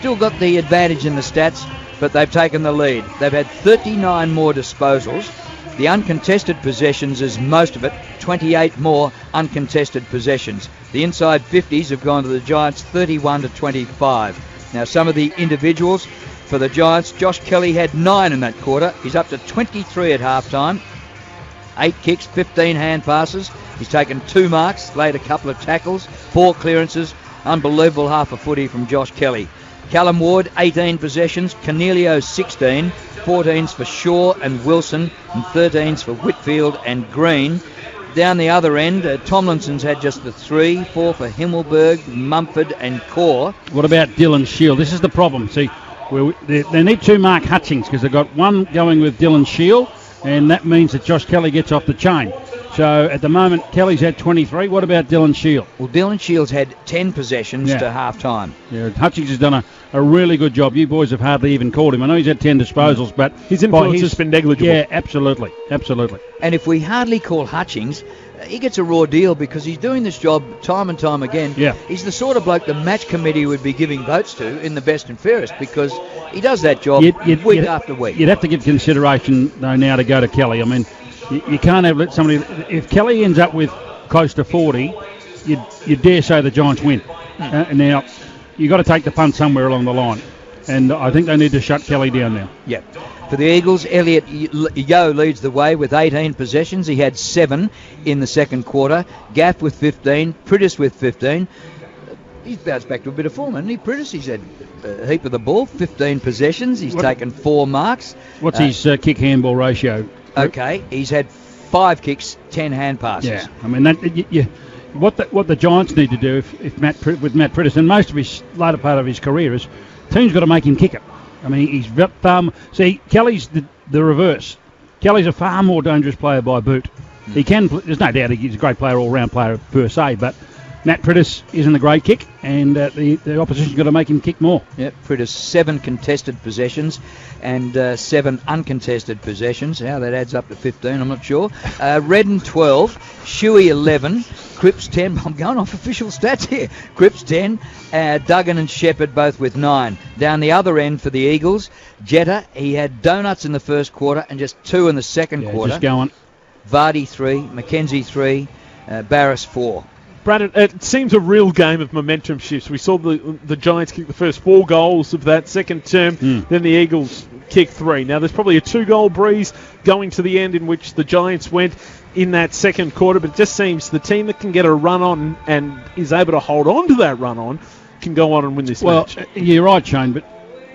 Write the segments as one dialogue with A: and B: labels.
A: Still got the advantage in the stats, but they've taken the lead. They've had 39 more disposals. The uncontested possessions is most of it, 28 more uncontested possessions. The inside 50s have gone to the Giants 31-25. Now some of the individuals for the Giants, Josh Kelly had 9 in that quarter. He's up to 23 at halftime. 8 kicks, 15 hand passes. He's taken 2 marks, laid a couple of tackles, 4 clearances. Unbelievable half a footy from Josh Kelly. Callum Ward, 18 possessions. Cornelio, 16. 14s for Shaw and Wilson, and 13s for Whitfield and Green. Down the other end, Tomlinson's had just the 3, 4 for Himmelberg, Mumford and Core.
B: What about Dylan Shield? This is the problem. See, they need to mark Hutchings because they've got one going with Dylan Shield, and that means that Josh Kelly gets off the chain. So at the moment, Kelly's had 23. What about Dylan Shield?
A: Well, Dylan Shield's had 10 possessions to half-time.
B: Yeah, Hutchings has done a really good job. You boys have hardly even called him. I know he's had 10 disposals, but
C: his influence has been negligible.
B: Yeah, absolutely.
A: And if we hardly call Hutchings, he gets a raw deal because he's doing this job time and time again.
B: Yeah.
A: He's the sort of bloke the match committee would be giving votes to in the best and fairest because he does that job week after week.
B: You'd have to give consideration, though, now to go to Kelly. I mean, you can't have let somebody... If Kelly ends up with close to 40, you dare say the Giants win. Now, you've got to take the punt somewhere along the line. And I think they need to shut Kelly down now.
A: Yeah. For the Eagles, Elliot Yeo leads the way with 18 possessions. He had 7 in the second quarter. Gaff with 15. Prittis with 15. He's bounced back to a bit of form, hasn't he? Prittis, he's had a heap of the ball. 15 possessions. He's taken 4 marks.
B: What's his kick-handball ratio?
A: Okay, he's had 5 kicks, 10 hand passes.
B: Yeah, I mean, what the Giants need to do with Matt Prittis, and most of his later part of his career, is team's got to make him kick it. I mean, he's see, Kelly's the reverse. Kelly's a far more dangerous player by boot. He can. There's no doubt he's a great player, all-round player per se, but Matt Prittis isn't a great kick, and the opposition's got to make him kick more.
A: Yep, Prittis 7 contested possessions and 7 uncontested possessions. How that adds up to 15, I'm not sure. Redden 12, Shuey 11, Cripps 10. I'm going off official stats here. Cripps 10, Duggan and Shepherd both with 9. Down the other end for the Eagles, Jetta, he had donuts in the first quarter and just 2 in the second quarter.
B: Just going.
A: Vardy 3, McKenzie 3, Barris 4.
C: Brad, it seems a real game of momentum shifts. We saw the Giants kick the first 4 goals of that second term, then the Eagles kick 3. Now, there's probably a 2-goal breeze going to the end in which the Giants went in that second quarter, but it just seems the team that can get a run on and is able to hold on to that run on can go on and win this match.
B: Well, you're right, Shane, but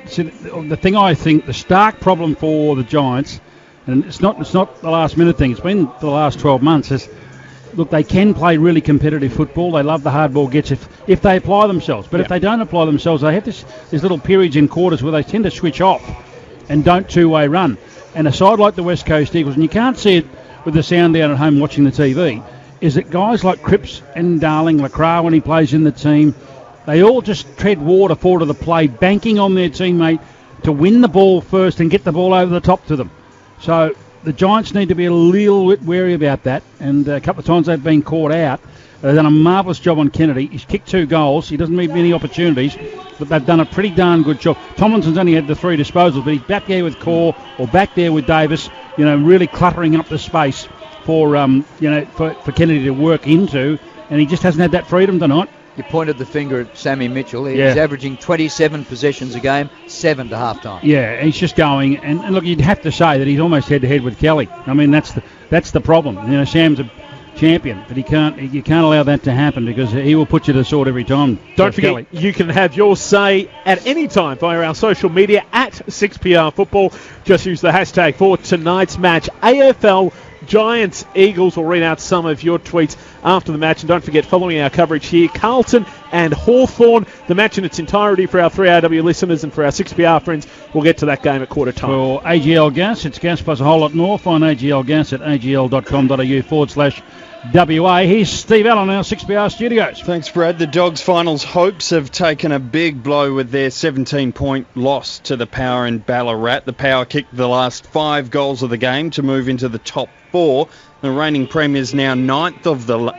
B: see, the thing I think, the stark problem for the Giants, and it's not the last minute thing, it's been the last 12 months, is look, they can play really competitive football. They love the hard ball gets if they apply themselves. But if they don't apply themselves, they have these little periods in quarters where they tend to switch off and don't two-way run. And a side like the West Coast Eagles, and you can't see it with the sound down at home watching the TV, is that guys like Cripps and Darling, Lacroix when he plays in the team, they all just tread water forward of the play, banking on their teammate to win the ball first and get the ball over the top to them. So the Giants need to be a little bit wary about that, and a couple of times they've been caught out. They've done a marvellous job on Kennedy. He's kicked 2 goals. He doesn't need many opportunities, but they've done a pretty darn good job. Tomlinson's only had the 3 disposals, but he's back there with Core or back there with Davis, really cluttering up the space for Kennedy to work into, and he just hasn't had that freedom tonight.
A: You pointed the finger at Sammy Mitchell. He's averaging 27 possessions a game, 7 to half-time.
B: Yeah, he's just going. And look, you'd have to say that he's almost head-to-head with Kelly. I mean, that's the problem. Sam's a champion, but you can't allow that to happen because he will put you to the sword every time.
C: Don't forget, Kelly. You can have your say at any time via our social media at 6PR Football. Just use the hashtag for tonight's match. AFL Giants Eagles. Will read out some of your tweets after the match, and don't forget, following our coverage here, Carlton and Hawthorn, the match in its entirety for our 3RW listeners and for our 6PR friends. We'll get to that game at quarter time.
B: For AGL Gas, it's gas plus a whole lot more. Find AGL Gas at agl.com.au/WA. Here's Steve Allen, our 6PR studios.
D: Thanks, Brad. The Dogs' finals hopes have taken a big blow with their 17-point loss to the Power in Ballarat. The Power kicked the last 5 goals of the game to move into the top 4. The reigning premiers now 9th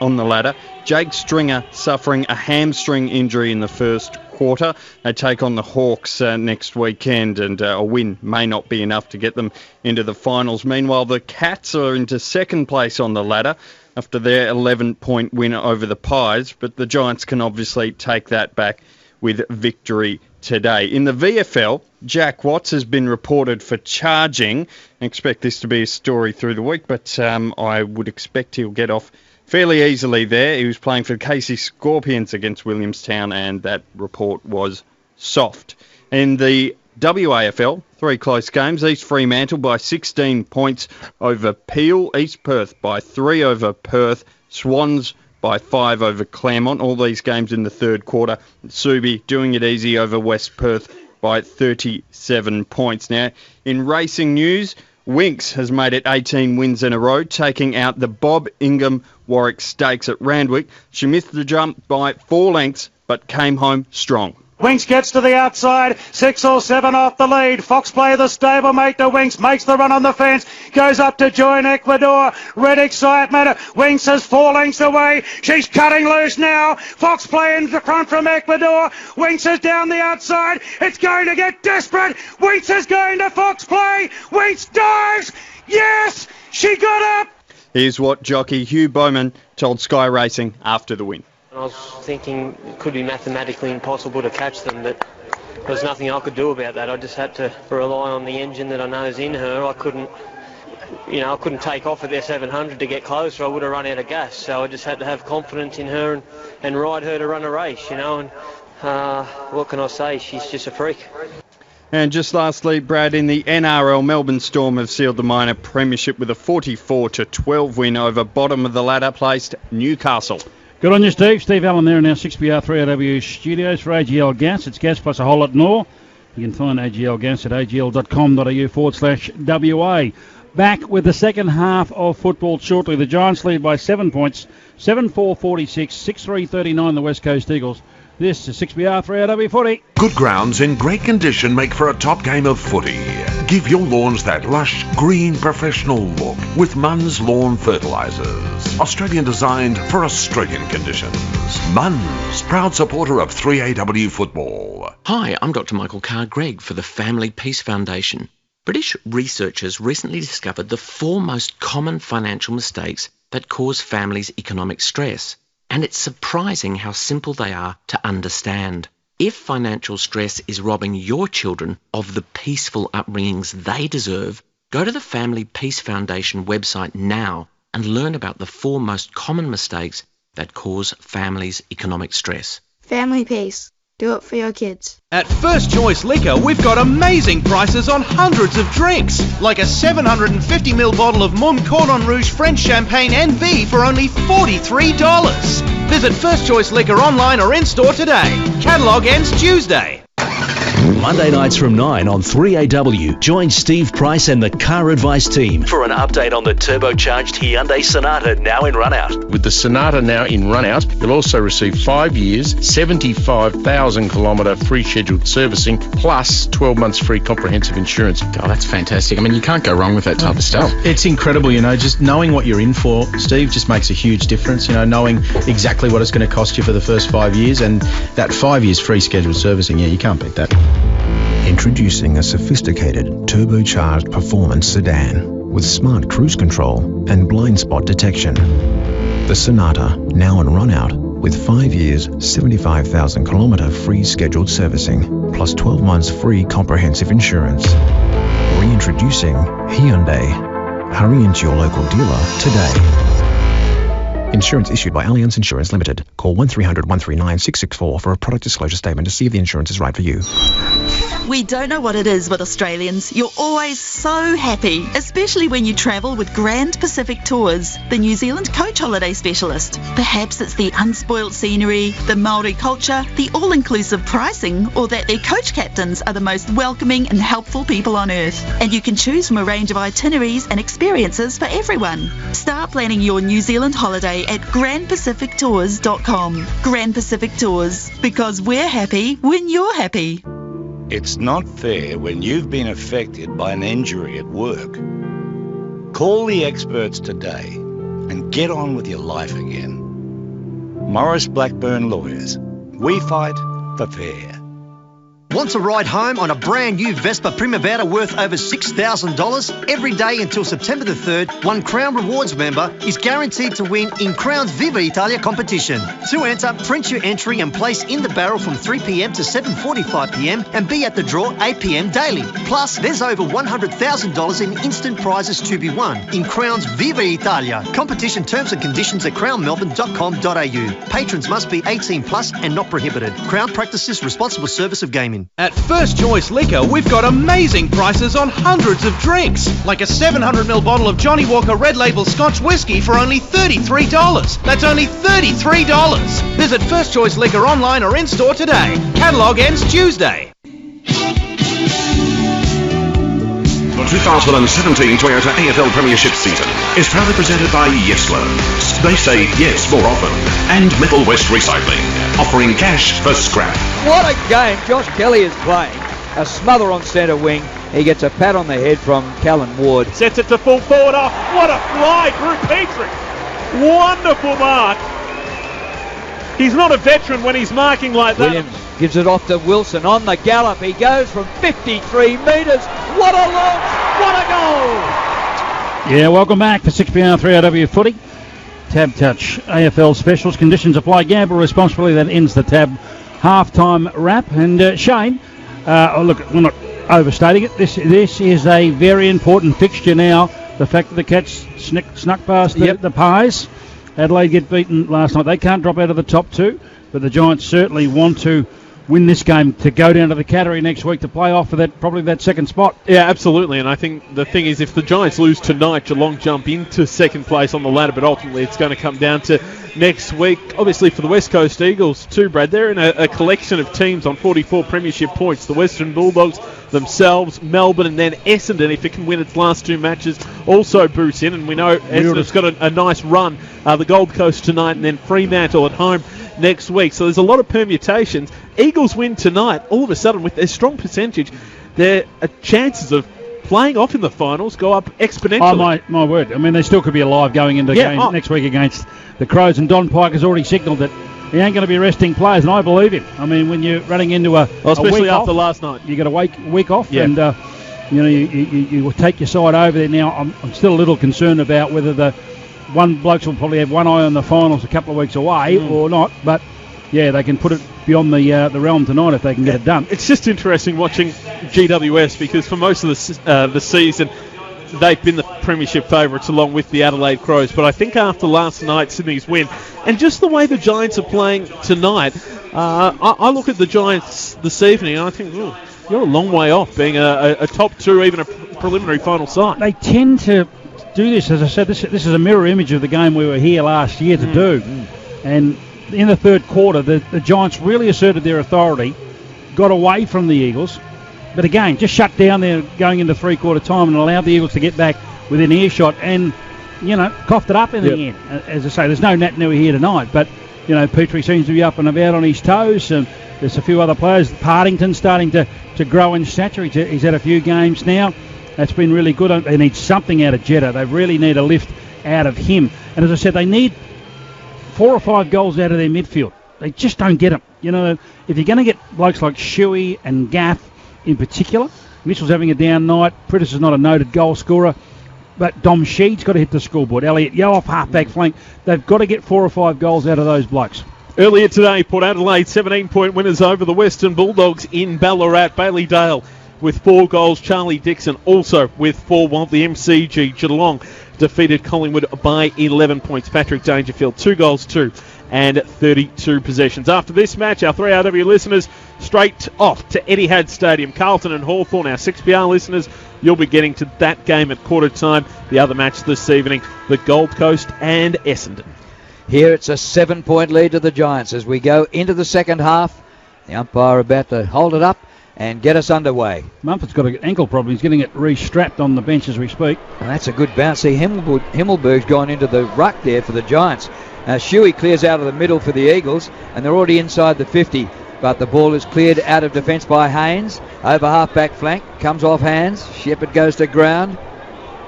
D: on the ladder. Jake Stringer suffering a hamstring injury in the first quarter. They take on the Hawks next weekend, and a win may not be enough to get them into the finals. Meanwhile, the Cats are into second place on the ladder after their 11-point win over the Pies, but the Giants can obviously take that back with victory today. In the VFL, Jack Watts has been reported for charging. I expect this to be a story through the week, but I would expect he'll get off fairly easily there. He was playing for the Casey Scorpions against Williamstown, and that report was soft. In the WAFL, 3 close games. East Fremantle by 16 points over Peel. East Perth by 3 over Perth. Swans by 5 over Claremont. All these games in the third quarter. Subi doing it easy over West Perth by 37 points. Now, in racing news, Winx has made it 18 wins in a row, taking out the Bob Ingham Warwick Stakes at Randwick. She missed the jump by 4 lengths, but came home strong.
E: Winx gets to the outside, 6 or 7 off the lead. Fox Play, the stablemate to Winx, makes the run on the fence, goes up to join Ecuador. Red excitement. Winx is 4 lengths away. She's cutting loose now. Fox Play in the front from Ecuador. Winx is down the outside. It's going to get desperate. Winx is going to Fox Play. Winx dives. Yes, she got up.
D: Here's what jockey Hugh Bowman told Sky Racing after the win.
F: I was thinking it could be mathematically impossible to catch them, but there was nothing I could do about that. I just had to rely on the engine that I know is in her. I couldn't take off at their 700 to get closer. I would have run out of gas. So I just had to have confidence in her and ride her to run a race, And what can I say? She's just a freak.
D: And just lastly, Brad, in the NRL, Melbourne Storm have sealed the minor premiership with a 44-12 win over bottom of the ladder placed Newcastle.
B: Good on you, Steve. Steve Allen there in our 6PR 3AW studios for AGL Gas. It's gas plus a whole lot more. You can find AGL Gas at agl.com.au/WA. Back with the second half of football shortly. The Giants lead by 7 points, 7-4-46, 6-3-39 the West Coast Eagles. This is 6PR 3AW footy.
G: Good grounds in great condition make for a top game of footy. Give your lawns that lush, green, professional look with Munn's Lawn Fertilisers. Australian designed for Australian conditions. Munn's, proud supporter of 3AW football.
H: Hi, I'm Dr. Michael Carr-Gregg for the Family Peace Foundation. British researchers recently discovered the 4 most common financial mistakes that cause families economic stress. And it's surprising how simple they are to understand. If financial stress is robbing your children of the peaceful upbringings they deserve, go to the Family Peace Foundation website now and learn about the 4 most common mistakes that cause families economic stress.
I: Family Peace. Do it for your kids.
J: At First Choice Liquor, we've got amazing prices on hundreds of drinks, like a 750ml bottle of Mumm Cordon Rouge French Champagne NV for only $43. Visit First Choice Liquor online or in-store today. Catalogue ends Tuesday.
K: Monday nights from 9 on 3AW. Join Steve Price and the Car Advice team for an update on the turbocharged Hyundai Sonata now in run-out.
L: With the Sonata now in run-out, you'll also receive 5 years, 75,000 kilometre free scheduled servicing, plus 12 months free comprehensive insurance.
M: Oh, that's fantastic. I mean, you can't go wrong with that type of stuff. It's incredible, just knowing what you're in for, Steve, just makes a huge difference. Knowing exactly what it's going to cost you for the first 5 years, and that 5 years free scheduled servicing, you can't beat that.
N: Introducing a sophisticated turbocharged performance sedan with smart cruise control and blind spot detection. The Sonata, now in run-out, with 5 years, 75,000 kilometre free scheduled servicing, plus 12 months free comprehensive insurance. Reintroducing Hyundai. Hurry into your local dealer today. Insurance issued by Allianz Insurance Limited. Call 1300 139 664 for a product disclosure statement to see if the insurance is right for you.
O: We don't know what it is with Australians. You're always so happy, especially when you travel with Grand Pacific Tours, the New Zealand coach holiday specialist. Perhaps it's the unspoilt scenery, the Māori culture, the all-inclusive pricing, or that their coach captains are the most welcoming and helpful people on earth. And you can choose from a range of itineraries and experiences for everyone. Start planning your New Zealand holiday at grandpacifictours.com. Grand Pacific Tours, because we're happy when you're happy.
P: It's not fair when you've been affected by an injury at work. Call the experts today and get on with your life again. Morris Blackburn Lawyers. We fight for fair.
Q: Want to ride home on a brand new Vespa Primavera worth over $6,000? Every day until September the 3rd, one Crown Rewards member is guaranteed to win in Crown's Viva Italia competition. To enter, print your entry and place in the barrel from 3 p.m. to 7:45 p.m. and be at the draw 8 p.m. daily. Plus, there's over $100,000 in instant prizes to be won in Crown's Viva Italia. Competition terms and conditions at crownmelbourne.com.au. Patrons must be 18 plus and not prohibited. Crown practices responsible service of gaming.
J: At First Choice Liquor, we've got amazing prices on hundreds of drinks, like a 700ml bottle of Johnnie Walker Red Label Scotch Whisky for only $33. That's only $33. Visit First Choice Liquor online or in-store today. Catalogue ends Tuesday.
G: The 2017 Toyota AFL Premiership season is proudly presented by Yes Loans. They say yes more often. And Metal West Recycling, offering cash for scrap.
A: What a game Josh Kelly is playing. A smother on centre wing. He gets a pat on the head from Callan Ward.
C: Sets it to full forward. Oh, what a fly, Drew Petrie. Wonderful mark. He's not a veteran when he's marking like that.
A: Williams gives it off to Wilson on the gallop. He goes from 53 metres. What a launch! What a goal!
B: Yeah, welcome back to 6PR 3AW Footy. Tab Touch AFL Specials. Conditions apply. Gamble responsibly. That ends the Tab halftime wrap. And Shane, look, we're not overstating it. This is a very important fixture now. The fact that the Cats snuck past the Pies. Adelaide get beaten last night. They can't drop out of the top two, but the Giants certainly want to win this game to go down to the Cattery next week to play off for that second spot.
C: Yeah, absolutely. And I think the thing is, if the Giants lose tonight, Geelong jump into second place on the ladder, but ultimately it's going to come down to next week. Obviously for the West Coast Eagles too, Brad, they're in a collection of teams on 44 premiership points. The Western Bulldogs themselves, Melbourne, and then Essendon, if it can win its last two matches, also boosts in. And we know Essendon's got a nice run. The Gold Coast tonight and then Fremantle at home next week. So there's a lot of permutations. Eagles win tonight, all of a sudden with their strong percentage, their chances of playing off in the finals go up exponentially.
B: Oh, my word. I mean, they still could be alive going into game next week against the Crows, and Don Pike has already signalled that he ain't going to be resting players, and I believe him. I mean, when you're running into
C: especially
B: week
C: after
B: off,
C: last night,
B: you got a week off, and you take your side over there. Now, I'm still a little concerned about whether the one blokes will probably have one eye on the finals a couple of weeks away or not, but yeah, they can put it beyond the realm tonight if they can get it done.
C: It's just interesting watching GWS because for most of the season they've been the premiership favourites along with the Adelaide Crows, but I think after last night, Sydney's win, and just the way the Giants are playing tonight, I look at the Giants this evening and I think, you're a long way off being a top two, even a preliminary final side.
B: They tend to do this, as I said, this is a mirror image of the game we were here last year to do. And in the third quarter, the Giants really asserted their authority, got away from the Eagles, but again, just shut down there going into three-quarter time and allowed the Eagles to get back within earshot and, coughed it up in the end. As I say, there's no Nat Nui here tonight, but, Petrie seems to be up and about on his toes, and there's a few other players. Partington's starting to grow in stature. He's had a few games now. That's been really good. They need something out of Jetta. They really need a lift out of him. And as I said, they need 4 or 5 goals out of their midfield. They just don't get them. If you're going to get blokes like Shuey and Gaff in particular, Mitchell's having a down night. Prittis is not a noted goal scorer, but Dom Sheed's got to hit the scoreboard. Elliot Yeo off half-back flank. They've got to get 4 or 5 goals out of those blokes.
C: Earlier today, Port Adelaide 17-point winners over the Western Bulldogs in Ballarat. Bailey Dale with 4 goals. Charlie Dixon also with 4, while the MCG Geelong defeated Collingwood by 11 points. Patrick Dangerfield, 2 goals, 2 and 32 possessions. After this match, our 3RW listeners straight off to Etihad Stadium. Carlton and Hawthorn. Our 6PR listeners, you'll be getting to that game at quarter time. The other match this evening, the Gold Coast and Essendon.
A: Here it's a 7-point lead to the Giants as we go into the second half. The umpire about to hold it up and get us underway.
B: Mumford's got an ankle problem. He's getting it restrapped on the bench as we speak.
A: And that's a good bounce. See, Himmelberg's gone into the ruck there for the Giants. Shuey clears out of the middle for the Eagles, and they're already inside the 50. But the ball is cleared out of defence by Haynes. Over half-back flank. Comes off hands. Shepherd goes to ground.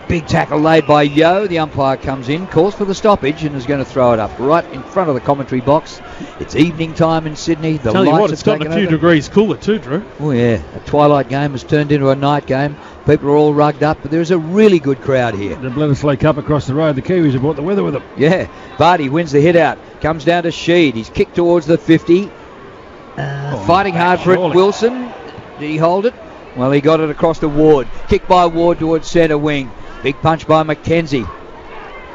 A: Big tackle laid by Yo. The umpire comes in, calls for the stoppage, and is going to throw it up right in front of the commentary box. It's evening time in Sydney. The
C: Tell you
A: lights
C: what, it's gotten a few degrees cooler too, Drew.
A: Oh yeah, a twilight game has turned into a night game. People are all rugged up, but there's a really good crowd here.
B: The Bledisloe Cup across the road. The Kiwis have brought the weather with them.
A: Yeah, Barty wins the hit out. Comes down to Sheed. He's kicked towards the 50. Fighting hard for it. Wilson. Did he hold it? Well, he got it across to Ward. Kick by Ward towards centre wing. Big punch by McKenzie.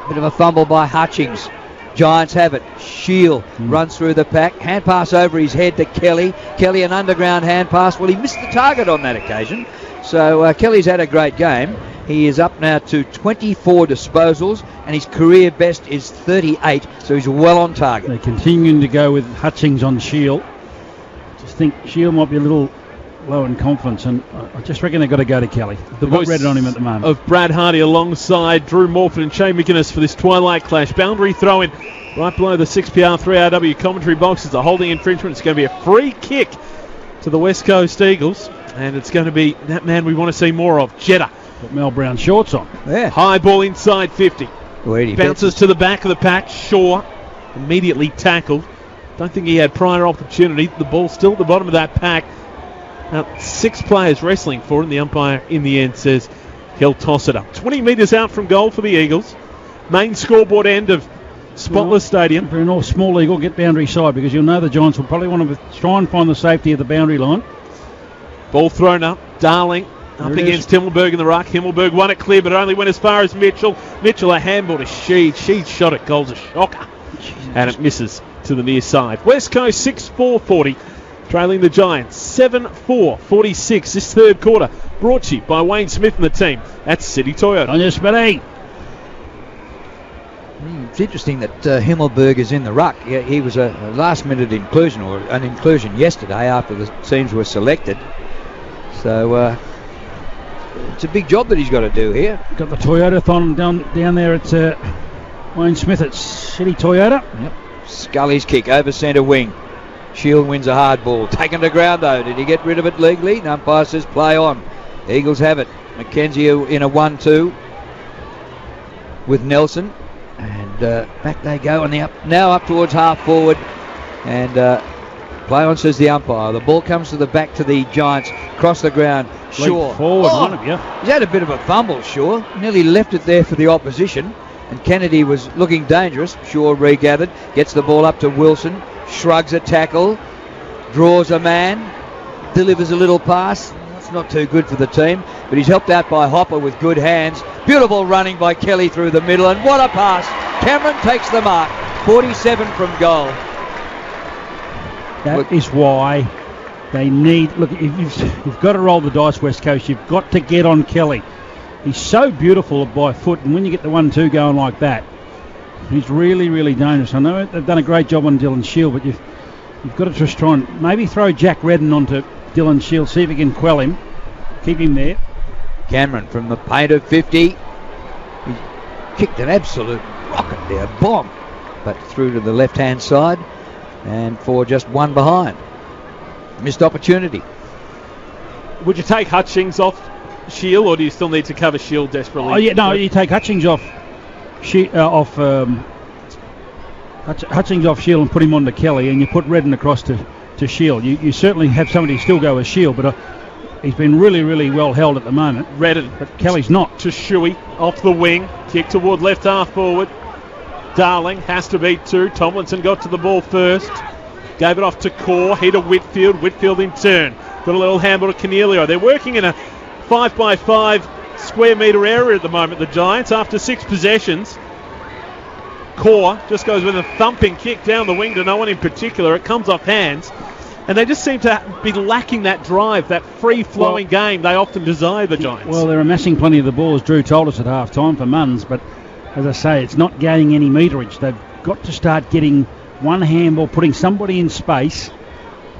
A: Bit of a fumble by Hutchings. Giants have it. Shield runs through the pack. Hand pass over his head to Kelly. Kelly, an underground hand pass. Well, he missed the target on that occasion. So Kelly's had a great game. He is up now to 24 disposals, and his career best is 38, so he's well on target.
B: They're continuing to go with Hutchings on Shield. Just think Shield might be a little low in confidence, and I just reckon they've got to go to Kelly. They've got Redden on him at the moment.
C: Of Brad Hardy alongside Drew Morphett and Shane McInnes for this twilight clash. Boundary throw-in right below the 6PR 3RW commentary box. It's a holding infringement. It's going to be a free kick to the West Coast Eagles, and it's going to be that man we want to see more of, Jeddah.
B: Got Mel Brown shorts on.
A: Yeah.
C: High ball inside 50. Bounces to the back of the pack. Shaw immediately tackled. Don't think he had prior opportunity. The ball still at the bottom of that pack. 6 players wrestling for it, and the umpire in the end says he'll toss it up. 20 metres out from goal for the Eagles. Main scoreboard end of Spotless Stadium.
B: For an small Eagle, get boundary side, because you'll know the Giants will probably want to try and find the safety of the boundary line.
C: Ball thrown up. Darling up against Himmelberg in the ruck. Himmelberg won it clear, but only went as far as Mitchell. Mitchell a handball to Sheed. Sheed shot at goal's a shocker. And it misses to the near side. West Coast 6-4-40. Trailing the Giants 7-4-46 this third quarter. Brought to you by Wayne Smith and the team at City Toyota.
B: On your Smitty.
A: It's interesting that Himmelberg is in the ruck. Yeah, he was a last-minute inclusion, or an inclusion yesterday after the teams were selected. So it's a big job that he's got to do here.
B: Got the Toyota-thon down there at Wayne Smith at City Toyota.
A: Yep. Scully's kick over centre wing. Shield wins a hard ball. Taken to ground though. Did he get rid of it legally? The umpire says play on. Eagles have it. McKenzie in a 1-2 with Nelson. And back they go on the up. Now up towards half forward. And play on, says the umpire. The ball comes to the back to the Giants. Cross the ground. Shaw.
B: Forward, one of you.
A: He's had a bit of a fumble, Shaw. Nearly left it there for the opposition. And Kennedy was looking dangerous. Shaw regathered. Gets the ball up to Wilson. Shrugs a tackle, draws a man, delivers a little pass. That's not too good for the team, but he's helped out by Hopper with good hands. Beautiful running by Kelly through the middle, and what a pass. Cameron takes the mark. 47 from goal.
B: That is why they need... Look, you've got to roll the dice, West Coast. You've got to get on Kelly. He's so beautiful by foot, and when you get the 1-2 going like that, he's really, really dangerous. I know they've done a great job on Dylan Shield, but you've got to just try and maybe throw Jack Redden onto Dylan Shield, see if he can quell him, keep him there.
A: Cameron from the paint of 50. He kicked an absolute rocket there, bomb, but through to the left-hand side, and for just one behind. Missed opportunity.
C: Would you take Hutchings off Shield, or do you still need to cover Shield desperately?
B: Oh yeah, no, you take Hutchings off. Hutchings off Shield and put him on to Kelly, and you put Redden across to Shield. You certainly have somebody still go with Shield, but he's been really, really well held at the moment.
C: Redden,
B: but Kelly's not.
C: To Shuey off the wing, kick toward left half forward. Darling has to beat 2. Tomlinson got to the ball first, gave it off to Core. He to Whitfield. Whitfield in turn got a little handball to Cornelio. They're working in a 5x5 square metre area at the moment, the Giants, after 6 possessions. Core just goes with a thumping kick down the wing to no one in particular. It comes off hands, and they just seem to be lacking that drive, that free-flowing game they often desire, the Giants.
B: Well, they're amassing plenty of the ball, as Drew told us at half-time for Munns, but as I say, it's not gaining any meterage. They've got to start getting one handball, putting somebody in space,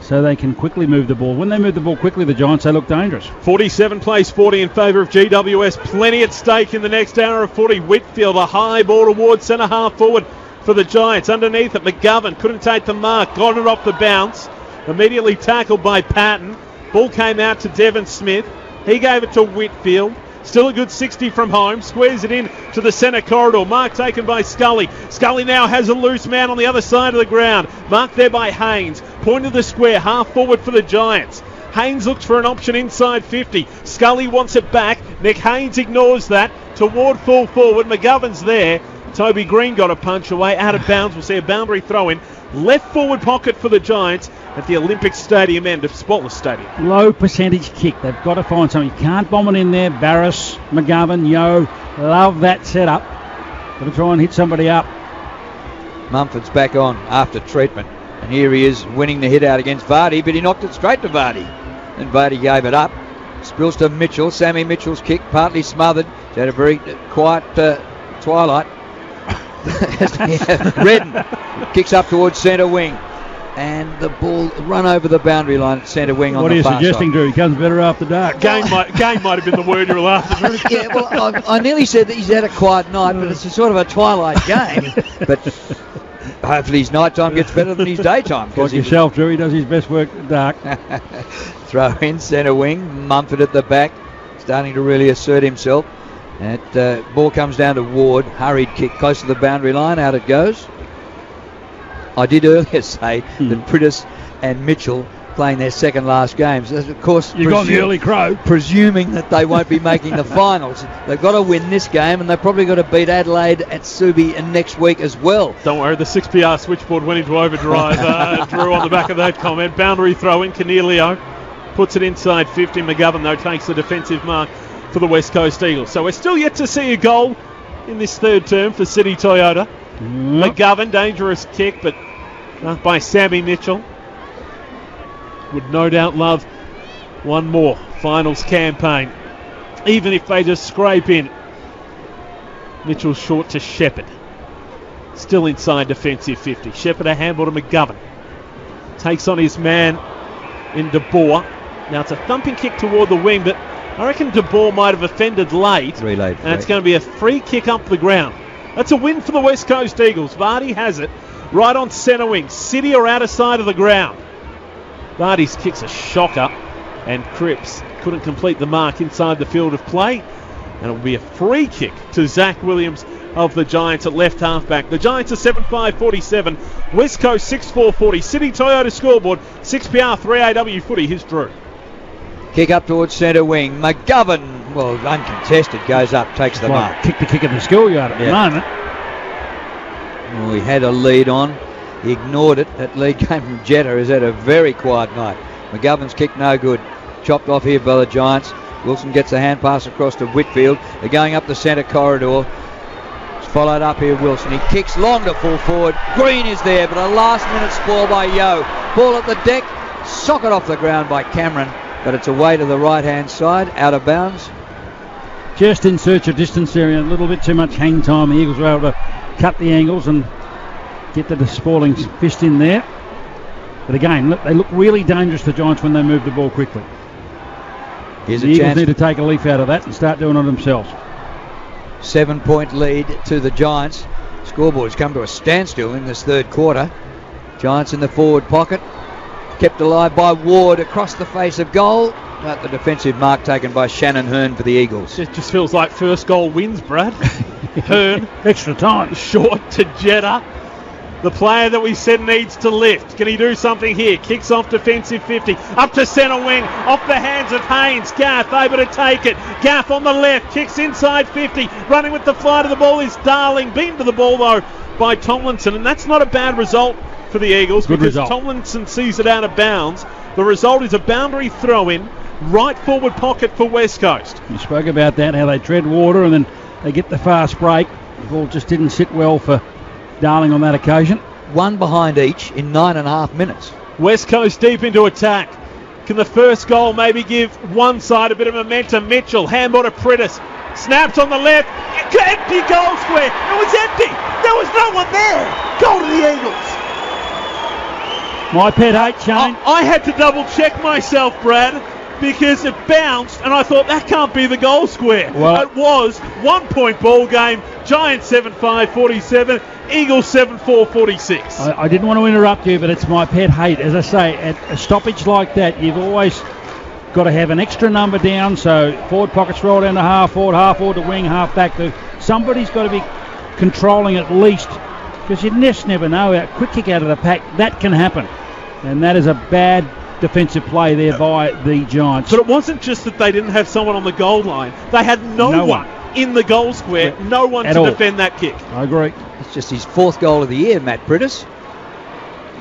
B: so they can quickly move the ball. When they move the ball quickly, the Giants, they look dangerous.
C: 47 plays 40 in favour of GWS. Plenty at stake in the next hour of footy. Whitfield, a high ball towards centre half forward for the Giants. Underneath it, McGovern couldn't take the mark. Got it off the bounce. Immediately tackled by Patton. Ball came out to Devon Smith. He gave it to Whitfield. Still a good 60 from home. Squares it in to the centre corridor. Mark taken by Scully. Scully now has a loose man on the other side of the ground. Marked there by Haynes. Point of the square. Half forward for the Giants. Haynes looks for an option inside 50. Scully wants it back. Nick Haynes ignores that. Toward full forward. McGovern's there. Toby Green got a punch away. Out of bounds. We'll see a boundary throw in. Left forward pocket for the Giants at the Olympic Stadium end of Spotless Stadium.
B: Low percentage kick. They've got to find something. You can't bomb it in there. Barris, McGovern, Yo. Love that setup. Got to try and hit somebody up.
A: Mumford's back on after treatment. And here he is winning the hit out against Vardy, but he knocked it straight to Vardy. And Vardy gave it up. Spills to Mitchell. Sammy Mitchell's kick, partly smothered. He's had a very quiet twilight. Redden kicks up towards centre wing. And the ball run over the boundary line at centre wing on the far side.
B: What are you suggesting, Drew? He comes better after dark.
C: Game might have been the word you were after, Drew.
A: Yeah, well, I nearly said that he's had a quiet night, but it's a sort of a twilight game. But hopefully his night time gets better than his daytime.
B: Like yourself, Drew, he does his best work at dark.
A: Throw in centre wing. Mumford at the back, starting to really assert himself. And ball comes down to Ward. Hurried kick close to the boundary line. Out it goes. I did earlier say that Prittis and Mitchell playing their second last games. Of course,
B: you got the early crow.
A: Presuming that they won't be making the finals. They've got to win this game, and they've probably got to beat Adelaide at Subi and next week as well.
C: Don't worry, the 6PR switchboard went into overdrive. Drew on the back of that comment. Boundary throw in. Cornelio puts it inside 50. McGovern, though, takes the defensive mark for the West Coast Eagles. So we're still yet to see a goal in this third term for City Toyota. McGovern, dangerous kick, but by Sammy Mitchell. Would no doubt love one more finals campaign, even if they just scrape in. Mitchell short to Shepherd. Still inside defensive 50. Shepherd a handball to McGovern. Takes on his man in De Boer. Now it's a thumping kick toward the wing, but I reckon De Boer might have offended late.
A: Relayed
C: and it's going to be a free kick up the ground. That's a win for the West Coast Eagles. Vardy has it right on centre wing. City are out of side of the ground. Vardy's kick's a shocker, and Cripps couldn't complete the mark inside the field of play. And it will be a free kick to Zach Williams of the Giants at left halfback. The Giants are 7-5-47. West Coast 6-4-40. City Toyota scoreboard 6PR 3AW footy. Here's Drew.
A: Kick up towards centre wing. McGovern, well, uncontested, goes up, takes the mark.
B: Kick the kick in the schoolyard at the moment.
A: Well, he had a lead on. He ignored it. That lead came from Jetta, who's had a very quiet night. McGovern's kick no good. Chopped off here by the Giants. Wilson gets a hand pass across to Whitfield. They're going up the centre corridor. It's followed up here, Wilson. He kicks long to full forward. Green is there, but a last-minute spoil by Yo. Ball at the deck. Socket off the ground by Cameron. But it's away to the right-hand side, out of bounds.
B: Just in search of distance area, a little bit too much hang time. The Eagles were able to cut the angles and get the Spaulding fist in there. But again, look, they look really dangerous, the Giants, when they move the ball quickly.
A: Here's
B: the Eagles need to take a leaf out of that and start doing it themselves.
A: 7-point lead to the Giants. Scoreboard's come to a standstill in this third quarter. Giants in the forward pocket. Kept alive by Ward across the face of goal. But the defensive mark taken by Shannon Hearn for the Eagles.
C: It just feels like first goal wins, Brad. Hearn.
B: Extra time.
C: Short to Jetta. The player that we said needs to lift. Can he do something here? Kicks off defensive 50. Up to centre wing. Off the hands of Haynes. Gaff able to take it. Gaff on the left. Kicks inside 50. Running with the flight of the ball is Darling. Beaten to the ball, though, by Tomlinson. And that's not a bad result for the Eagles.
B: Good
C: because
B: result.
C: Tomlinson sees it out of bounds. The result is a boundary throw-in. Right forward pocket for West Coast.
B: You spoke about that, how they tread water and then they get the fast break. The ball just didn't sit well for Darling on that occasion.
A: One behind each in 9.5 minutes.
C: West Coast deep into attack. Can the first goal maybe give one side a bit of momentum? Mitchell, handball to Prittis. Snapped on the left. Empty goal square. It was empty. There was no one there. Goal to the Eagles.
B: My pet hate, Shane.
C: I had to double check myself, Brad, because it bounced and I thought that can't be the goal square.
B: Well,
C: it was 1 point ball game. Giants 7-5-47, Eagles 7-4-46.
B: I didn't want to interrupt you, but it's my pet hate. As I say, at a stoppage like that, you've always got to have an extra number down, so forward pockets roll down to half forward to wing, half back. Somebody's got to be controlling at least, because you just never know. A quick kick out of the pack, that can happen. And that is a bad defensive play there by the Giants.
C: But it wasn't just that they didn't have someone on the goal line. They had no one in the goal square, no one to defend that kick.
B: I agree.
A: It's just his 4th goal of the year, Matt Prittis.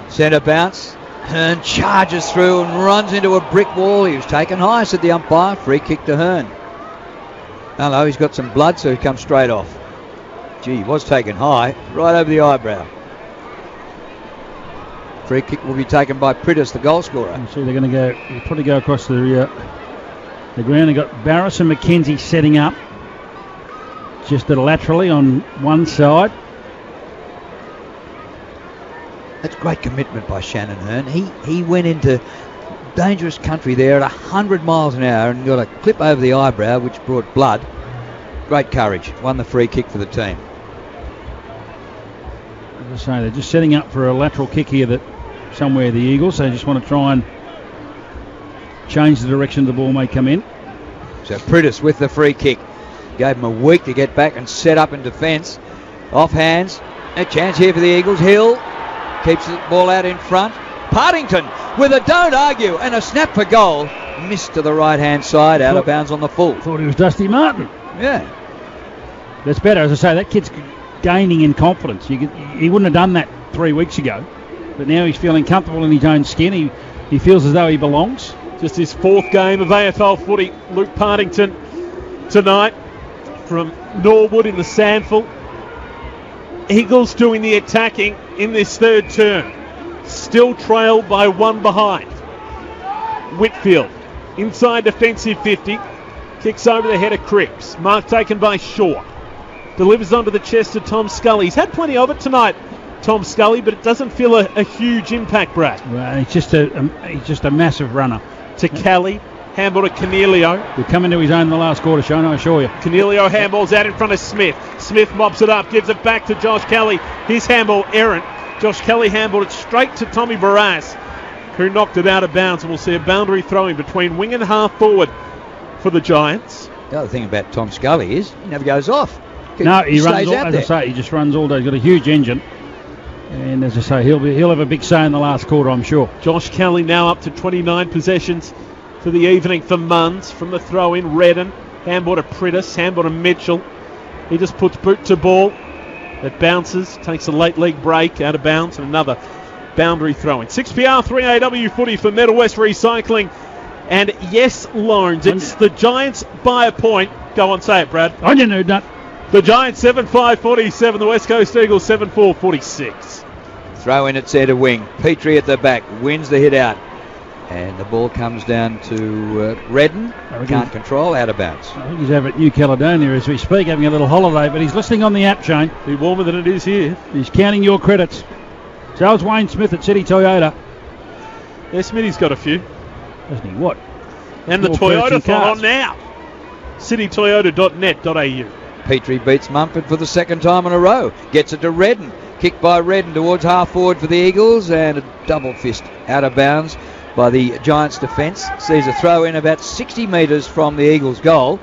A: Centre bounce. Hearn charges through and runs into a brick wall. He was taken high, said the umpire. Free kick to Hearn. Hello, he's got some blood, so he comes straight off. Gee, he was taken high, right over the eyebrow. Free kick will be taken by Prittis, the goal scorer.
B: You see, they're going to go. Probably go across the ground. They've got Barris and McKenzie setting up, just laterally on one side.
A: That's great commitment by Shannon Hearn. He went into dangerous country there at 100 miles an hour and got a clip over the eyebrow, which brought blood. Great courage. Won the free kick for the team.
B: As I say, they're just setting up for a lateral kick here that somewhere the Eagles. They just want to try and change the direction the ball may come in.
A: So Prittis with the free kick. Gave him a week to get back and set up in defence. Off hands. A chance here for the Eagles. Hill keeps the ball out in front. Partington with a don't argue and a snap for goal. Missed to the right-hand side, out of bounds on the full.
B: Thought he was Dusty Martin.
A: Yeah.
B: That's better. As I say, that kid's gaining in confidence. He wouldn't have done that 3 weeks ago. But now he's feeling comfortable in his own skin. He feels as though he belongs.
C: Just his 4th game of AFL footy. Luke Partington tonight from Norwood in the Sandful. Eagles doing the attacking in this 3rd term. Still trailed by 1 behind. Whitfield inside defensive 50. Kicks over the head of Cripps. Mark taken by Shaw. Delivers onto the chest of Tom Scully. He's had plenty of it tonight, Tom Scully, but it doesn't feel a huge impact, Brad.
B: Well, he's just a massive runner.
C: To Kelly. Handball to Cornelio.
B: He'll come into his own in the last quarter, Shane, I assure you.
C: Cornelio handballs out in front of Smith. Smith mops it up, gives it back to Josh Kelly. His handball errant. Josh Kelly handballed it straight to Tommy Barras, who knocked it out of bounds. And we'll see a boundary throwing between wing and half forward for the Giants.
A: The other thing about Tom Scully is he never goes off.
B: No, he runs all,
A: out
B: as
A: there.
B: I say, he just runs all day. He's got a huge engine. And as I say, he'll have a big say in the last quarter, I'm sure.
C: Josh Kelly now up to 29 possessions for the evening for Munns. From the throw in, Redden. Handball to Prittis. Handball to Mitchell. He just puts boot to ball. It bounces, takes a late leg break out of bounds, and another boundary throw-in. 6PR 3AW footy for Metal West Recycling. And yes, Loans. It's the Giants by a point. Go on, say it, Brad.
B: On your nude nut.
C: The Giants 7-5-47. The West Coast Eagles 7-4-46.
A: Throw in at centre wing. Petrie at the back wins the hit out. And the ball comes down to Redden. Can't control, out of bounds.
B: I think he's over at New Caledonia as we speak, having a little holiday, but he's listening on the app, Shane.
C: Be warmer than it is here.
B: He's counting your credits. So is Wayne Smith at City Toyota.
C: Yeah, Smitty's got a few.
B: Doesn't he? What?
C: And the Toyota-thon on now. citytoyota.net.au.
A: Petrie beats Mumford for the 2nd time in a row. Gets it to Redden. Kicked by Redden towards half forward for the Eagles, and a double fist out of bounds by the Giants' defence. Sees a throw in about 60 metres from the Eagles' goal.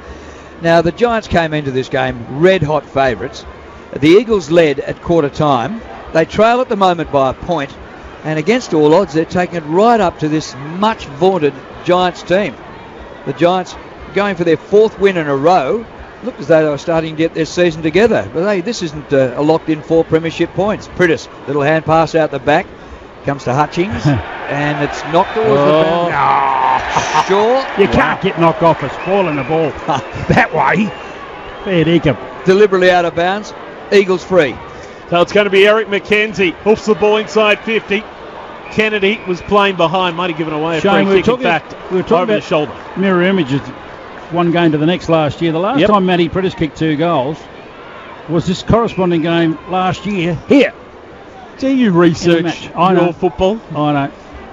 A: Now, the Giants came into this game red-hot favourites. The Eagles led at quarter time. They trail at the moment by a point, and against all odds, they're taking it right up to this much-vaunted Giants team. The Giants going for their 4th win in a row. Looked as though they were starting to get their season together. But hey, this isn't a locked-in 4 premiership points. Prittis, little hand pass out the back. Comes to Hutchings, and it's knocked towards the boundary. Sure.
B: You can't get knocked off us falling the ball that way. Fair dinkum.
A: Deliberately out of bounds. Eagles free.
C: So it's going to be Eric McKenzie. Hoofs the ball inside 50. Kennedy was playing behind. Might have given away a free kick. In fact,
B: we were talking
C: over
B: about
C: the shoulder.
B: Mirror images, one game to the next last year. The last time Matty Prittis kicked 2 goals was this corresponding game last year here.
C: Do you research your football?
B: I know.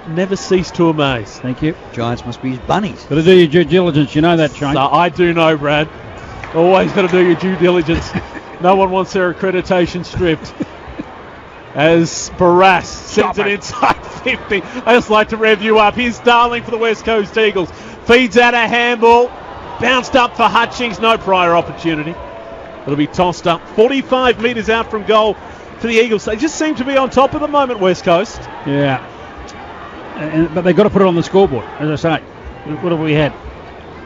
C: Never cease to amaze.
B: Thank you.
A: Giants must be his bunnies.
B: Got to do your due diligence. You know that, Shane.
C: So I do know, Brad. Always got to do your due diligence. No one wants their accreditation stripped. As Barras sends it inside 50. I just like to rev you up. Here's Darling for the West Coast Eagles. Feeds out a handball. Bounced up for Hutchings. No prior opportunity. It'll be tossed up 45 metres out from goal for the Eagles. They just seem to be on top at the moment, West Coast.
B: Yeah. But they've got to put it on the scoreboard, as I say. What have we had?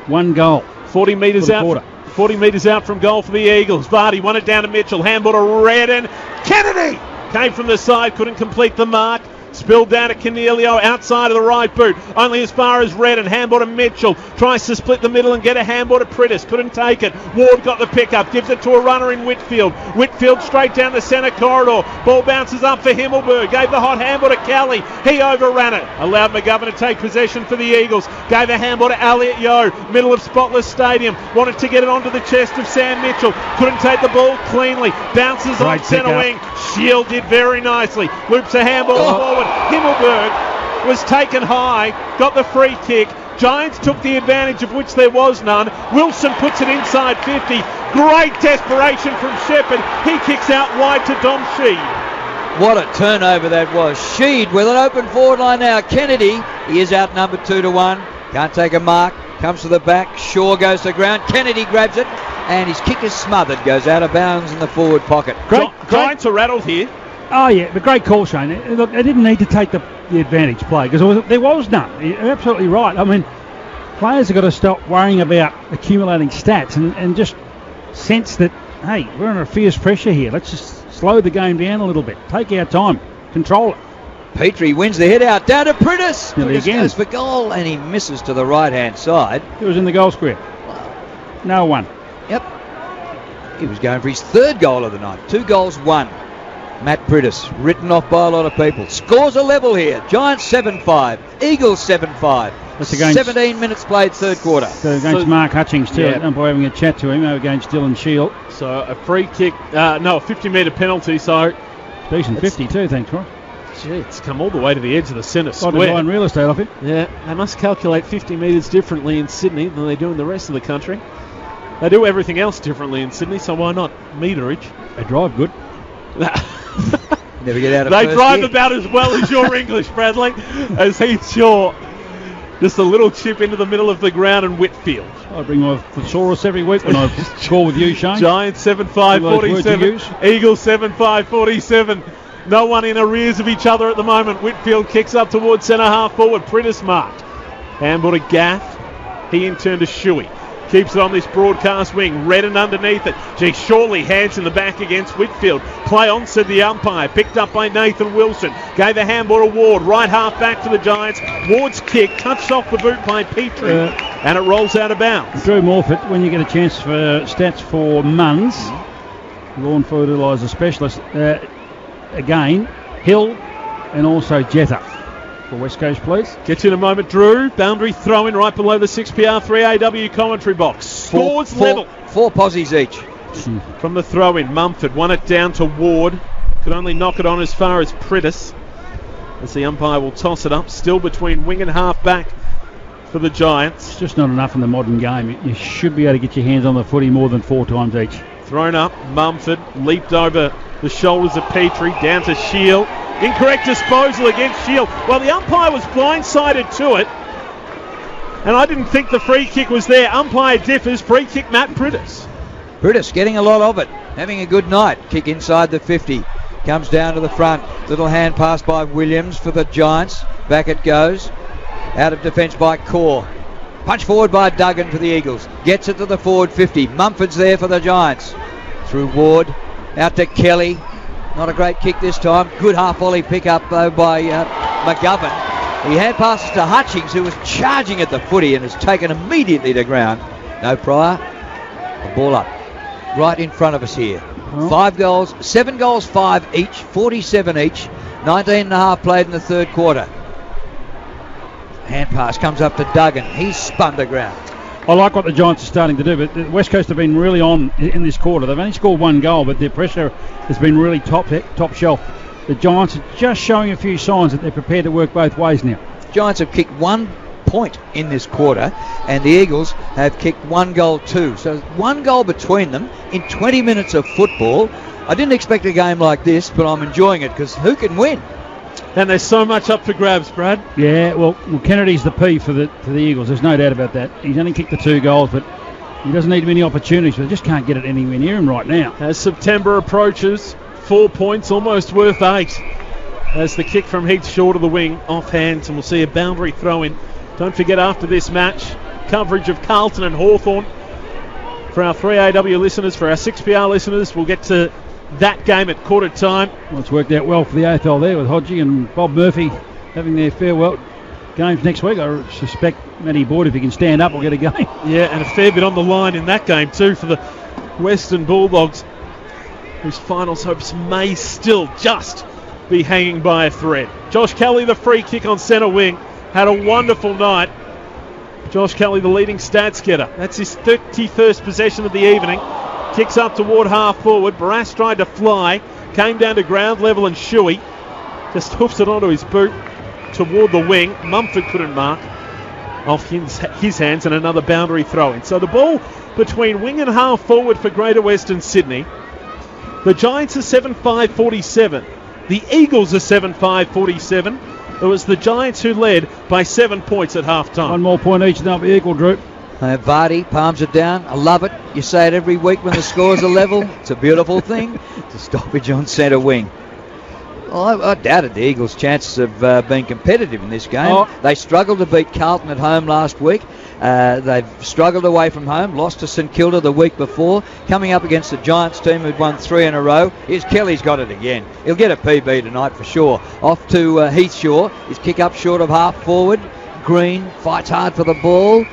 B: 1 goal.
C: 40 metres out. 40 metres out from goal for the Eagles. Vardy won it down to Mitchell. Handball to Redden. Kennedy came from the side, couldn't complete the mark. Spilled down to Cornelio outside of the right boot. Only as far as Redden. Handball to Mitchell. Tries to split the middle and get a handball to Prittis. Couldn't take it. Ward got the pickup. Gives it to a runner in Whitfield. Whitfield straight down the centre corridor. Ball bounces up for Himmelberg. Gave the hot handball to Kelly. He overran it. Allowed McGovern to take possession for the Eagles. Gave a handball to Elliot Yeo. Middle of Spotless Stadium. Wanted to get it onto the chest of Sam Mitchell. Couldn't take the ball cleanly. Bounces on centre wing. Shield did very nicely. Loops a handball forward. Himmelberg was taken high, got the free kick. Giants took the advantage of which there was none. Wilson puts it inside 50. Great desperation from Shepherd. He kicks out wide to Dom Sheed.
A: What a turnover that was. Sheed with an open forward line now. Kennedy, he is outnumbered 2-1. Can't take a mark. Comes to the back. Shaw goes to the ground. Kennedy grabs it. And his kick is smothered. Goes out of bounds in the forward pocket.
C: Giants are rattled here.
B: Oh, yeah, but great call, Shane. Look, they didn't need to take the advantage play because there was none. You're absolutely right. I mean, players have got to stop worrying about accumulating stats and just sense that, hey, we're under fierce pressure here. Let's just slow the game down a little bit. Take our time. Control it.
A: Petrie wins the head out. Down to Prittis.
B: Prittis
A: goes for goal and he misses to the right-hand side.
B: He was in the goal square. No one.
A: Yep. He was going for his 3rd goal of the night. 2 goals, 1. Matt Prittis, written off by a lot of people. Scores a level here. Giants 7-5. Eagles 7-5.
B: That's against
A: 17 minutes played, 3rd quarter.
B: So against Mark Hutchings too. Yeah. By having a chat to him against Dylan Shield.
C: So a free kick, a 50-metre penalty. So
B: decent 50 too. Thanks, Roy.
C: Gee, it's come all the way to the edge of the centre square.
B: Buying real estate off it.
C: Yeah, they must calculate 50 metres differently in Sydney than they do in the rest of the country. They do everything else differently in Sydney, so why not meterage?
B: They drive good.
A: Never get out of
C: They
A: first
C: drive
A: gear.
C: about as well as your English, Bradley, as Heath Shaw. Just a little chip into the middle of the ground and Whitfield.
B: I bring my thesaurus every week when I score with you, Shane.
C: Giants 7-5-47. Eagles 7-5-47. No one in arrears of each other at the moment. Whitfield kicks up towards centre half forward. Prittis marked. Handball to Gaff. He in turn to Shuey. Keeps it on this broadcast wing. Redden underneath it. Gee, surely hands in the back against Whitfield. Play on, said the umpire. Picked up by Nathan Wilson. Gave a handball to Ward. Right half back to the Giants. Ward's kick touched off the boot by Petrie. And it rolls out of bounds.
B: Drew Morphett, when you get a chance for stats for Munns, lawn fertiliser specialist, again, Hill and also Jetta. For West Coast, please.
C: Get you in a moment, Drew. Boundary throw in right below the 6PR3AW commentary box. Scores level.
A: 4 posies each.
C: From the throw in, Mumford won it down to Ward. Could only knock it on as far as Prittis. As the umpire will toss it up. Still between wing and half back for the Giants.
B: It's just not enough in the modern game. You should be able to get your hands on the footy more than 4 times each.
C: Thrown up, Mumford leaped over the shoulders of Petrie, down to Shield. Incorrect disposal against Shield. Well, the umpire was blindsided to it, and I didn't think the free kick was there. Umpire differs. Free kick, Matt Prittis.
A: Prittis getting a lot of it. Having a good night. Kick inside the 50. Comes down to the front. Little hand pass by Williams for the Giants. Back it goes. Out of defence by Core. Punch forward by Duggan for the Eagles. Gets it to the forward 50. Mumford's there for the Giants. Through Ward. Out to Kelly. Not a great kick this time. Good half volley pick up though by McGovern. He hand passes to Hutchings, who was charging at the footy and is taken immediately to ground. No prior. The ball up. Right in front of us here. 5 goals, 7 goals, 5 each, 47 each. 19.5 played in the 3rd quarter. Hand pass comes up to Duggan. He's spun to ground.
B: I like what the Giants are starting to do, but the West Coast have been really on in this quarter. They've only scored 1 goal, but their pressure has been really top shelf. The Giants are just showing a few signs that they're prepared to work both ways now.
A: Giants have kicked 1 point in this quarter, and the Eagles have kicked 1 goal too. So 1 goal between them in 20 minutes of football. I didn't expect a game like this, but I'm enjoying it because who can win?
C: And there's so much up for grabs, Brad.
B: Yeah, well, Kennedy's the P for the Eagles. There's no doubt about that. He's only kicked the 2 goals, but he doesn't need many opportunities. But they just can't get it anywhere near him right now.
C: As September approaches, 4 points, almost worth 8. As the kick from Heath short of the wing, off hands, and we'll see a boundary throw in. Don't forget, after this match, coverage of Carlton and Hawthorn. For our 3AW listeners, for our 6PR listeners, we'll get to that game at quarter time.
B: Well, it's worked out well for the AFL there with Hodgie and Bob Murphy having their farewell games next week. I suspect Matty Boyd, if he can stand up, will get a game.
C: Yeah, and a fair bit on the line in that game too for the Western Bulldogs, whose finals hopes may still just be hanging by a thread. Josh Kelly, the free kick on centre wing, had a wonderful night. Josh Kelly, the leading stats getter. That's his 31st possession of the evening. Kicks up toward half forward. Barras tried to fly. Came down to ground level, and Shuey just hoofs it onto his boot toward the wing. Mumford couldn't mark. Off his hands, and another boundary throw in. So the ball between wing and half forward for Greater Western Sydney. The Giants are 7-5-47. The Eagles are 7-5-47. It was the Giants who led by 7 points at half time.
B: 1 more point each, and they'll be equal, Drew.
A: Vardy palms it down. I love it. You say it every week when the scores are level. It's a beautiful thing. It's a stoppage on centre wing. Well, I doubted the Eagles' chances of being competitive in this game. They struggled to beat Carlton at home last week. They've struggled away from home, lost to St Kilda the week before. Coming up against the Giants team who'd won 3 in a row. Here's Kelly's got it again. He'll get a PB tonight for sure. Off to Heathshaw. His kick up short of half forward. Green fights hard for the ball.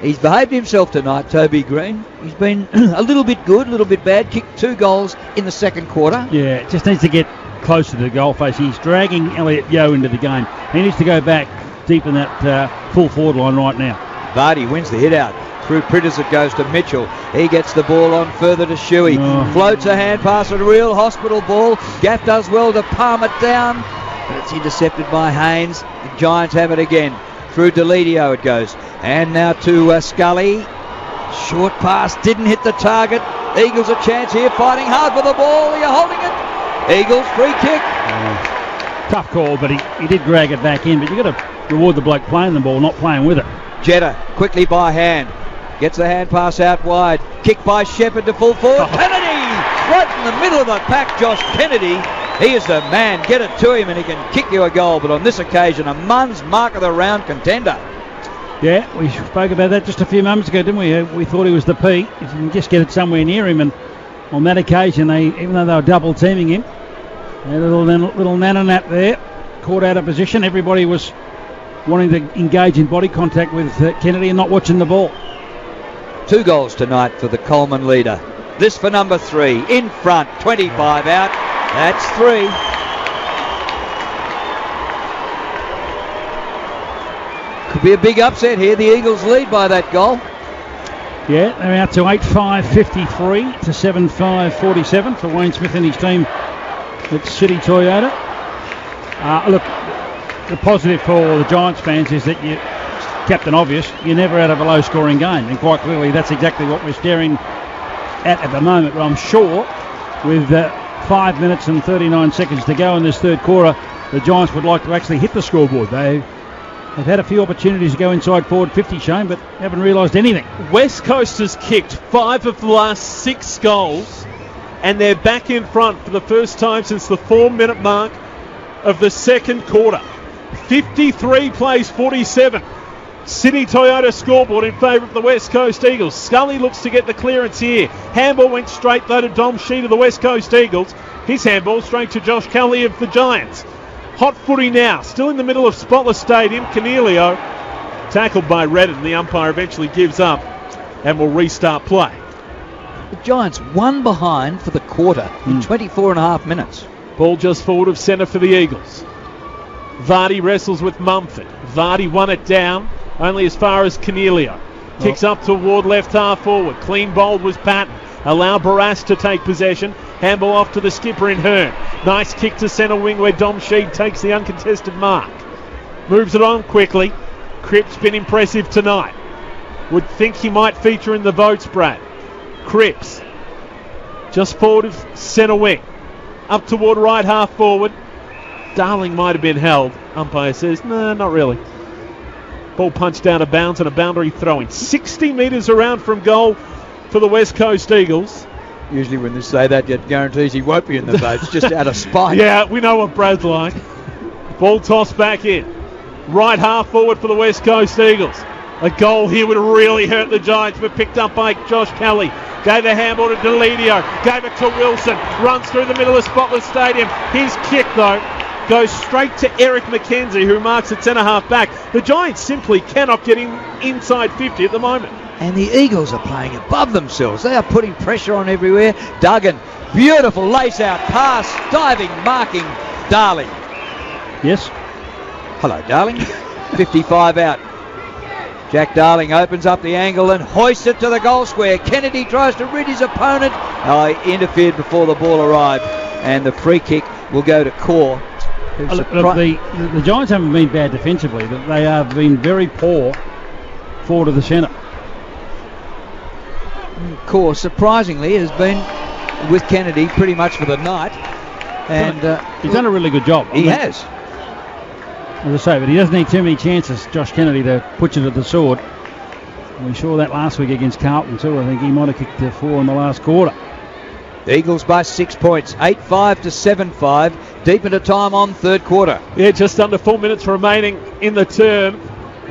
A: He's behaved himself tonight, Toby Green. He's been a little bit good, a little bit bad. Kicked 2 goals in the second quarter.
B: Yeah, just needs to get closer to the goal face. He's dragging Elliot Yeo into the game. He needs to go back deep in that full forward line right now.
A: Vardy wins the hit out. Through Pritters it goes to Mitchell. He gets the ball on further to Shuey. Floats a hand pass, a real hospital ball. Gaff does well to palm it down, but it's intercepted by Haynes. The Giants have it again. Through Delidio it goes. And now to Scully. Short pass, didn't hit the target. Eagles a chance here, fighting hard for the ball. Are you holding it? Eagles free kick.
B: Tough call, but he did drag it back in. But you've got to reward the bloke playing the ball, not playing with it.
A: Jetta quickly by hand. Gets the hand pass out wide. Kick by Shepherd to full forward. Kennedy! Right in the middle of the pack, Josh Kennedy. He is the man. Get it to him and he can kick you a goal. But on this occasion, a Munns mark of the round contender.
B: Yeah, we spoke about that just a few moments ago, didn't we? We thought he was the P. If you can just get it somewhere near him. And on that occasion, even though they were double teaming him, a little nana-nap there. Caught out of position. Everybody was wanting to engage in body contact with Kennedy and not watching the ball.
A: 2 goals tonight for the Coleman leader. This for number 3. In front, 25 out. That's 3. Could be a big upset here. The Eagles lead by that goal.
B: Yeah, they're out to 8-5-53 to 7-5-47 for Wayne Smith and his team at City Toyota. Look, the positive for the Giants fans is that Captain Obvious, you're never out of a low-scoring game, and quite clearly that's exactly what we're staring at the moment. But I'm sure with 5 minutes and 39 seconds to go in this third quarter, the Giants would like to actually hit the scoreboard. They've had a few opportunities to go inside forward 50, Shane, but haven't realised anything.
C: West Coast has kicked 5 of the last 6 goals, and they're back in front for the first time since the 4-minute mark of the second quarter. 53 plays 47. City Toyota scoreboard in favour of the West Coast Eagles. Scully looks to get the clearance here. Handball went straight though to Dom Sheed of the West Coast Eagles. His handball straight to Josh Kelly of the Giants. Hot footy now, still in the middle of Spotless Stadium. Cornelio tackled by Redden. The umpire eventually gives up and will restart play.
A: The Giants 1 behind for the quarter in 24 and a half minutes.
C: Ball just forward of centre for the Eagles. Vardy wrestles with Mumford. Vardy won it down, only as far as Cornelio. Kicks up toward left half forward. Clean bowled was Patton. Allow Barras to take possession. Handball off to the skipper in Hearn. Nice kick to centre wing where Dom Sheed takes the uncontested mark. Moves it on quickly. Cripps been impressive tonight. Would think he might feature in the votes, Brad. Cripps just forward of centre wing. Up toward right half forward. Darling might have been held. Umpire says, no, not really. Ball punched out of bounds and a boundary throw-in. 60 metres around from goal for the West Coast Eagles.
A: Usually when they say that, it guarantees he won't be in the votes, just out of spite.
C: Yeah, we know what Brad's like. Ball tossed back in. Right half forward for the West Coast Eagles. A goal here would really hurt the Giants, but picked up by Josh Kelly. Gave the handball to Deledio. Gave it to Wilson. Runs through the middle of Spotless Stadium. His kick, though, goes straight to Eric McKenzie, who marks at centre-half back. The Giants simply cannot get in inside 50 at the moment.
A: And the Eagles are playing above themselves. They are putting pressure on everywhere. Duggan, beautiful lace-out pass, diving, marking Darling.
B: Yes.
A: Hello, Darling. 55 out. Jack Darling opens up the angle and hoists it to the goal square. Kennedy tries to rid his opponent. He interfered before the ball arrived, and the free kick will go to Core.
B: Look, the Giants haven't been bad defensively. They have been very poor forward of the centre.
A: Core, surprisingly, has been with Kennedy pretty much for the night. And
B: he's done a really good job.
A: He has.
B: As I say, but he doesn't need too many chances, Josh Kennedy, to put you to the sword. We saw that last week against Carlton too. I think he might have kicked 4 in the last quarter.
A: The Eagles by 6 points, 8-5 to 7-5, deep into time on third quarter.
C: Yeah, just under 4 minutes remaining in the term.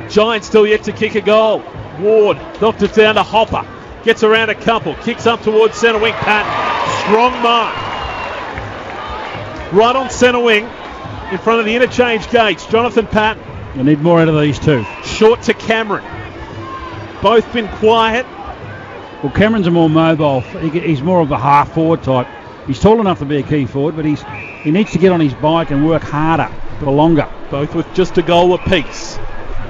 C: Giants still yet to kick a goal. Ward knocked it down to Hopper. Gets around a couple, kicks up towards centre wing. Patton, strong mark. Right on centre wing, in front of the interchange gates. Jonathan Patton.
B: We need more out of these two.
C: Short to Cameron. Both been quiet.
B: Well, Cameron's a more mobile. He's more of a half-forward type. He's tall enough to be a key forward, but he needs to get on his bike and work harder for longer.
C: Both with just a goal apiece.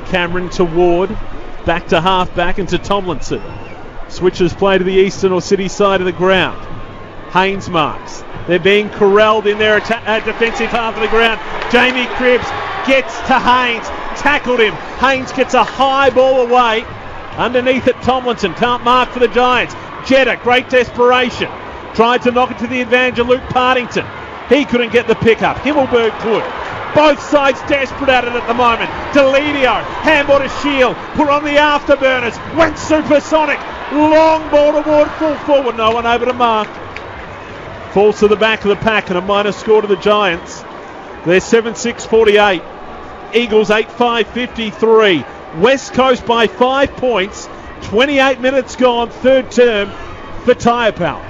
C: Cameron to Ward. Back to half-back and to Tomlinson. Switches play to the eastern or city side of the ground. Haynes marks. They're being corralled in their defensive half of the ground. Jamie Cribbs gets to Haynes. Tackled him. Haynes gets a high ball away. Underneath it, Tomlinson can't mark for the Giants. Jetta, great desperation. Tried to knock it to the advantage of Luke Partington. He couldn't get the pickup. Himmelberg could. Both sides desperate at it at the moment. Deledio, handball to Shield. Put on the afterburners. Went supersonic. Long ball toward full forward. No one able to mark. Falls to the back of the pack and a minus score to the Giants. They're 7-6-48. Eagles 8-5-53. West Coast by 5 points. 28 minutes gone, third term for Tyre Power.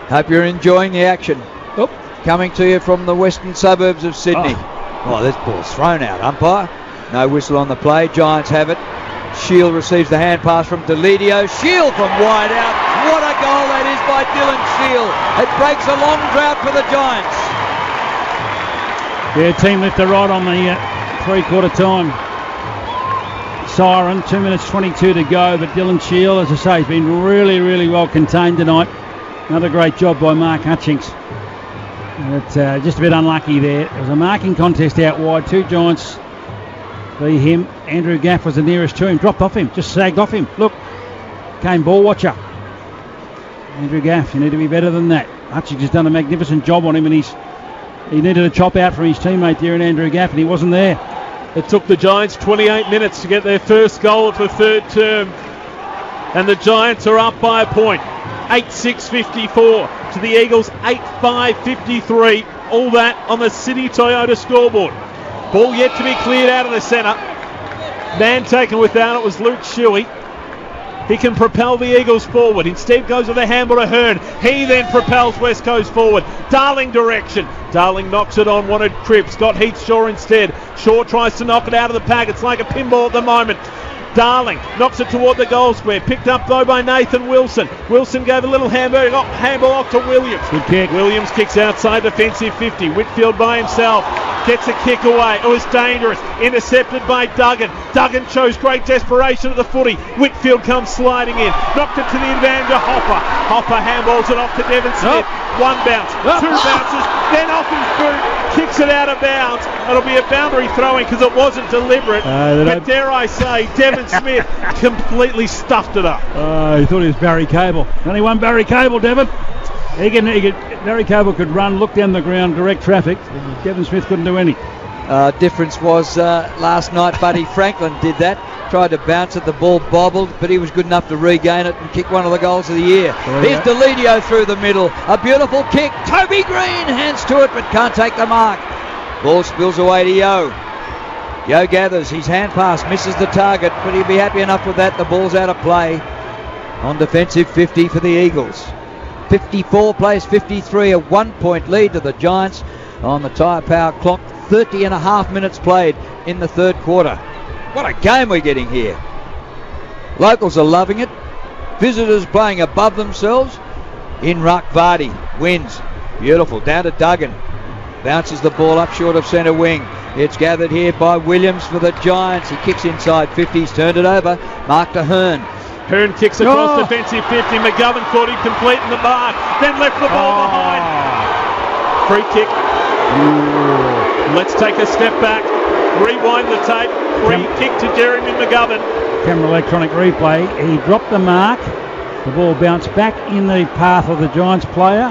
A: Hope you're enjoying the action. Coming to you from the western suburbs of Sydney. Oh, this ball's thrown out, umpire. No whistle on the play. Giants have it. Shield receives the hand pass from Deledio. Shield from wide out. What a goal that is by Dylan Shield. It breaks a long drought for the Giants.
B: Yeah, team left to right on the three-quarter time siren. 2 minutes 22 to go, but Dylan Shield, as I say, has been really, really well contained tonight. Another great job by Mark Hutchings. But just a bit unlucky there. It was a marking contest out wide. Two Giants v him. Andrew Gaff was the nearest to him. Dropped off him. Just sagged off him. Look. Came ball watcher. Andrew Gaff, you need to be better than that. Hutchings has done a magnificent job on him, and he needed a chop out from his teammate there in Andrew Gaff, and he wasn't there.
C: It took the Giants 28 minutes to get their first goal for third term. And the Giants are up by a point. 8-6-54 to the Eagles, 8-5-53. All that on the City Toyota scoreboard. Ball yet to be cleared out of the centre. Man taken without it was Luke Shuey. He can propel the Eagles forward. Instead goes with a handball to Hearn. He then propels West Coast forward. Darling direction. Darling knocks it on, wanted Cripps. Got Heath Shaw instead. Shaw tries to knock it out of the pack. It's like a pinball at the moment. Darling knocks it toward the goal square. Picked up though by Nathan Wilson. Wilson gave a little handball off to Williams.
B: Good kick.
C: Williams kicks outside defensive 50. Whitfield by himself. Gets a kick away. It was dangerous. Intercepted by Duggan. Duggan shows great desperation at the footy. Whitfield comes sliding in. Knocked it to the advantage of Hopper. Hopper handballs it off to Devon Smith. One bounce. Two bounces. Then off his boot. Kicks it out of bounds. It'll be a boundary throwing because it wasn't deliberate. But dare I say, Devon Smith completely stuffed it up.
B: He thought he was Barry Cable. Only one Barry Cable, Devon. Larry Coble could run, look down the ground, direct traffic. Devon Smith couldn't do anything.
A: Difference was last night Buddy Franklin did that. Tried to bounce it, the ball bobbled, but he was good enough to regain it and kick one of the goals of the year. Here's Delidio through the middle. A beautiful kick. Toby Green hands to it, but can't take the mark. Ball spills away to Yo. Yo gathers. His hand pass misses the target, but he'll be happy enough with that. The ball's out of play. On defensive 50 for the Eagles. 54 plays 53, a 1-point lead to the Giants on the Tyre Power clock. 30 and a half minutes played in the third quarter. What a game we're getting here. Locals are loving it. Visitors playing above themselves. In ruck, Vardy wins. Beautiful. Down to Duggan. Bounces the ball up short of centre wing. It's gathered here by Williams for the Giants. He kicks inside 50. He's turned it over. Mark to Hearn.
C: Hearn kicks across defensive 50. McGovern thought he'd complete in the mark. Then left the ball behind. Free kick. Let's take a step back. Rewind the tape. Free kick to Jeremy McGovern.
B: Camera electronic replay. He dropped the mark. The ball bounced back in the path of the Giants player.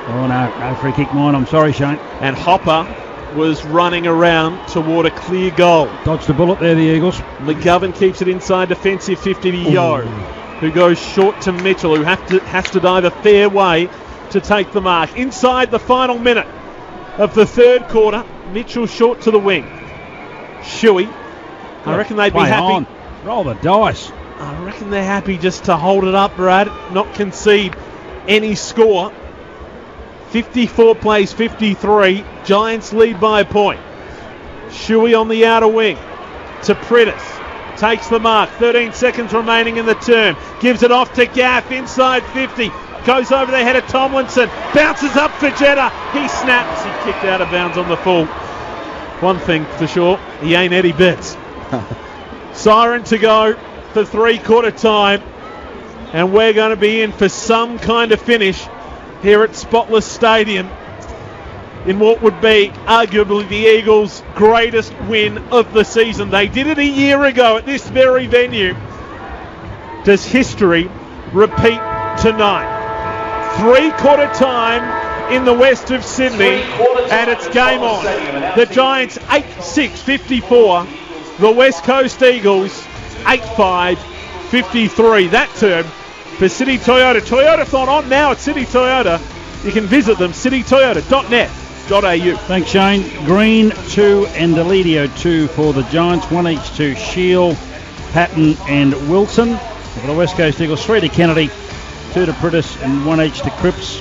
B: Oh no free kick mine. I'm sorry, Shane.
C: And Hopper was running around toward a clear goal.
B: Dodged the bullet there, the Eagles.
C: McGovern keeps it inside defensive 50 to Yo, who goes short to Mitchell, who has to dive a fair way to take the mark. Inside the final minute of the third quarter, Mitchell short to the wing. Shuey, I reckon they'd be happy.
B: On. Roll the dice.
C: I reckon they're happy just to hold it up, Brad, not concede any score. 54 plays 53. Giants lead by a point. Shuey on the outer wing to Prittis. Takes the mark. 13 seconds remaining in the term. Gives it off to Gaff inside 50. Goes over the head of Tomlinson. Bounces up for Jetta. He snaps. He kicked out of bounds on the full. One thing for sure, he ain't Eddie Betts. Siren to go for three-quarter time. And we're going to be in for some kind of finish here at Spotless Stadium in what would be arguably the Eagles' greatest win of the season. They did it a year ago at this very venue. Does history repeat tonight? Three-quarter time in the west of Sydney, and it's game on. The Giants 8-6-54. The West Coast Eagles 8-5-53. That term for City Toyota. Toyotathon on now at City Toyota. You can visit them, citytoyota.net.au.
B: Thanks, Shane. Green 2 and Delidio 2 for the Giants. 1 each to Shield, Patton and Wilson. For the West Coast Eagles, 3 to Kennedy, 2 to Prittis and 1 each to Cripps,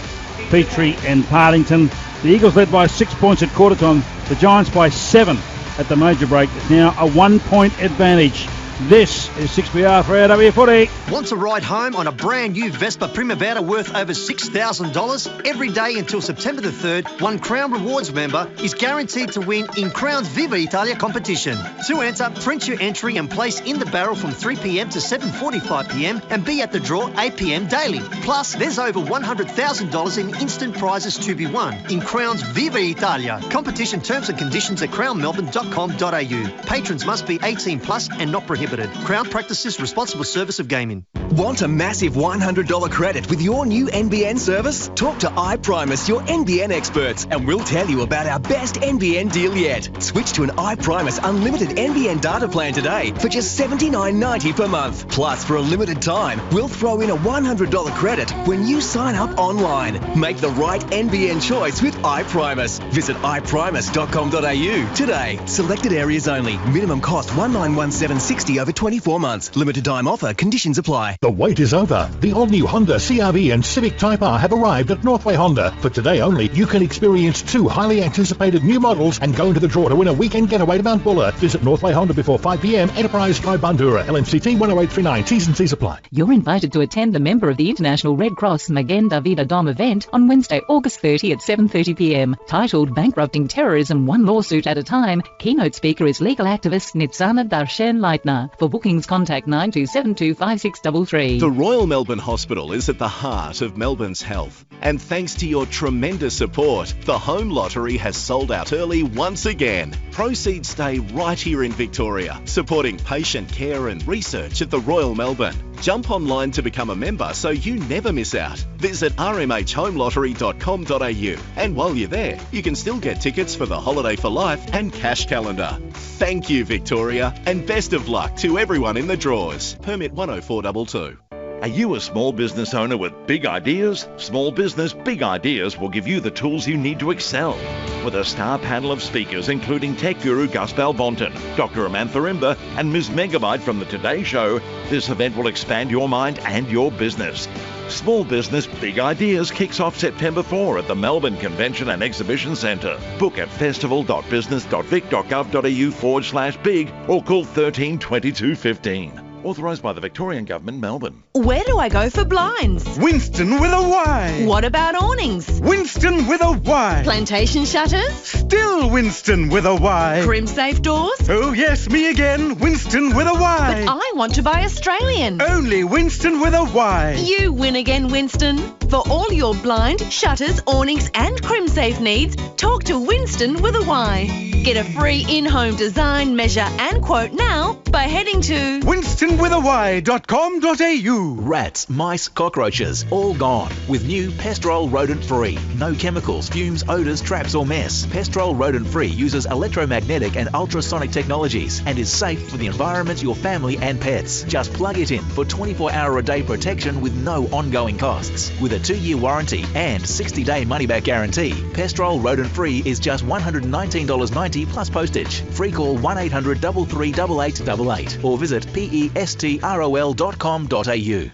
B: Petrie and Partington. The Eagles led by 6 points at quarter time. The Giants by 7 at the major break. It's now a 1-point advantage. This is 6PR for AW Footy.
Q: Want to ride home on a brand new Vespa Primavera worth over $6,000? Every day until September the 3rd, one Crown Rewards member is guaranteed to win in Crown's Viva Italia competition. To enter, print your entry and place in the barrel from 3 p.m. to 7:45 p.m. and be at the draw 8 p.m. daily. Plus, there's over $100,000 in instant prizes to be won in Crown's Viva Italia. Competition terms and conditions at crownmelbourne.com.au. Patrons must be 18 plus and not prohibited. Crown practices responsible service of gaming.
R: Want a massive $100 credit with your new NBN service? Talk to iPrimus, your NBN experts, and we'll tell you about our best NBN deal yet. Switch to an iPrimus unlimited NBN data plan today for just $79.90 per month. Plus, for a limited time, we'll throw in a $100 credit when you sign up online. Make the right NBN choice with iPrimus. Visit iprimus.com.au today. Selected areas only. Minimum cost $1917.60 over 24 months. Limited time offer. Conditions apply.
S: The wait is over. The all-new Honda CR-V and Civic Type R have arrived at Northway Honda. For today only, you can experience 2 highly anticipated new models and go into the draw to win a weekend getaway to Mount Buller. Visit Northway Honda before 5 p.m. Enterprise Drive, Bandura. LMCT 10839. T's and C's apply.
T: You're invited to attend the member of the International Red Cross Magen David Adom event on Wednesday, August 30 at 7:30 p.m. Titled Bankrupting Terrorism One Lawsuit at a Time, keynote speaker is legal activist Nitzana Darshan Leitner. For bookings, contact 92725633.
U: The Royal Melbourne Hospital is at the heart of Melbourne's health. And thanks to your tremendous support, the Home Lottery has sold out early once again. Proceeds stay right here in Victoria, supporting patient care and research at the Royal Melbourne. Jump online to become a member so you never miss out. Visit rmhhomelottery.com.au, and while you're there, you can still get tickets for the Holiday for Life and Cash Calendar. Thank you, Victoria, and best of luck to everyone in the draws. Permit 10422.
E: Are you a small business owner with big ideas? Small Business Big Ideas will give you the tools you need to excel. With a star panel of speakers including tech guru Gus Balbonton, Dr. Amantha Imber and Ms. Megabyte from the Today Show, this event will expand your mind and your business. Small Business Big Ideas kicks off September 4 at the Melbourne Convention and Exhibition Centre. Book at festival.business.vic.gov.au/big or call 13 22 15. Authorised by the Victorian Government, Melbourne.
V: Where do I go for blinds?
W: Winston with a Y.
V: What about awnings?
W: Winston with a Y.
V: Plantation shutters?
W: Still Winston with a Y.
V: Crimsafe doors?
W: Oh yes, me again, Winston with a Y.
V: But I want to buy Australian.
W: Only Winston with a Y.
V: You win again, Winston. For all your blind, shutters, awnings and Crimsafe needs, talk to Winston with a Y. Get a free in-home design, measure and quote now by heading to
W: winstonwithany.com.au.
K: Rats, mice, cockroaches, all gone. With new Pestrol Rodent Free. No chemicals, fumes, odours, traps or mess. Pestrol Rodent Free uses electromagnetic and ultrasonic technologies and is safe for the environment, your family and pets. Just plug it in for 24-hour-a-day protection with no ongoing costs. With a 2-year warranty and 60-day money-back guarantee, Pestrol Rodent Free is just $119.90 plus postage. Free call 1-800-338888 or visit pestrol.com.au.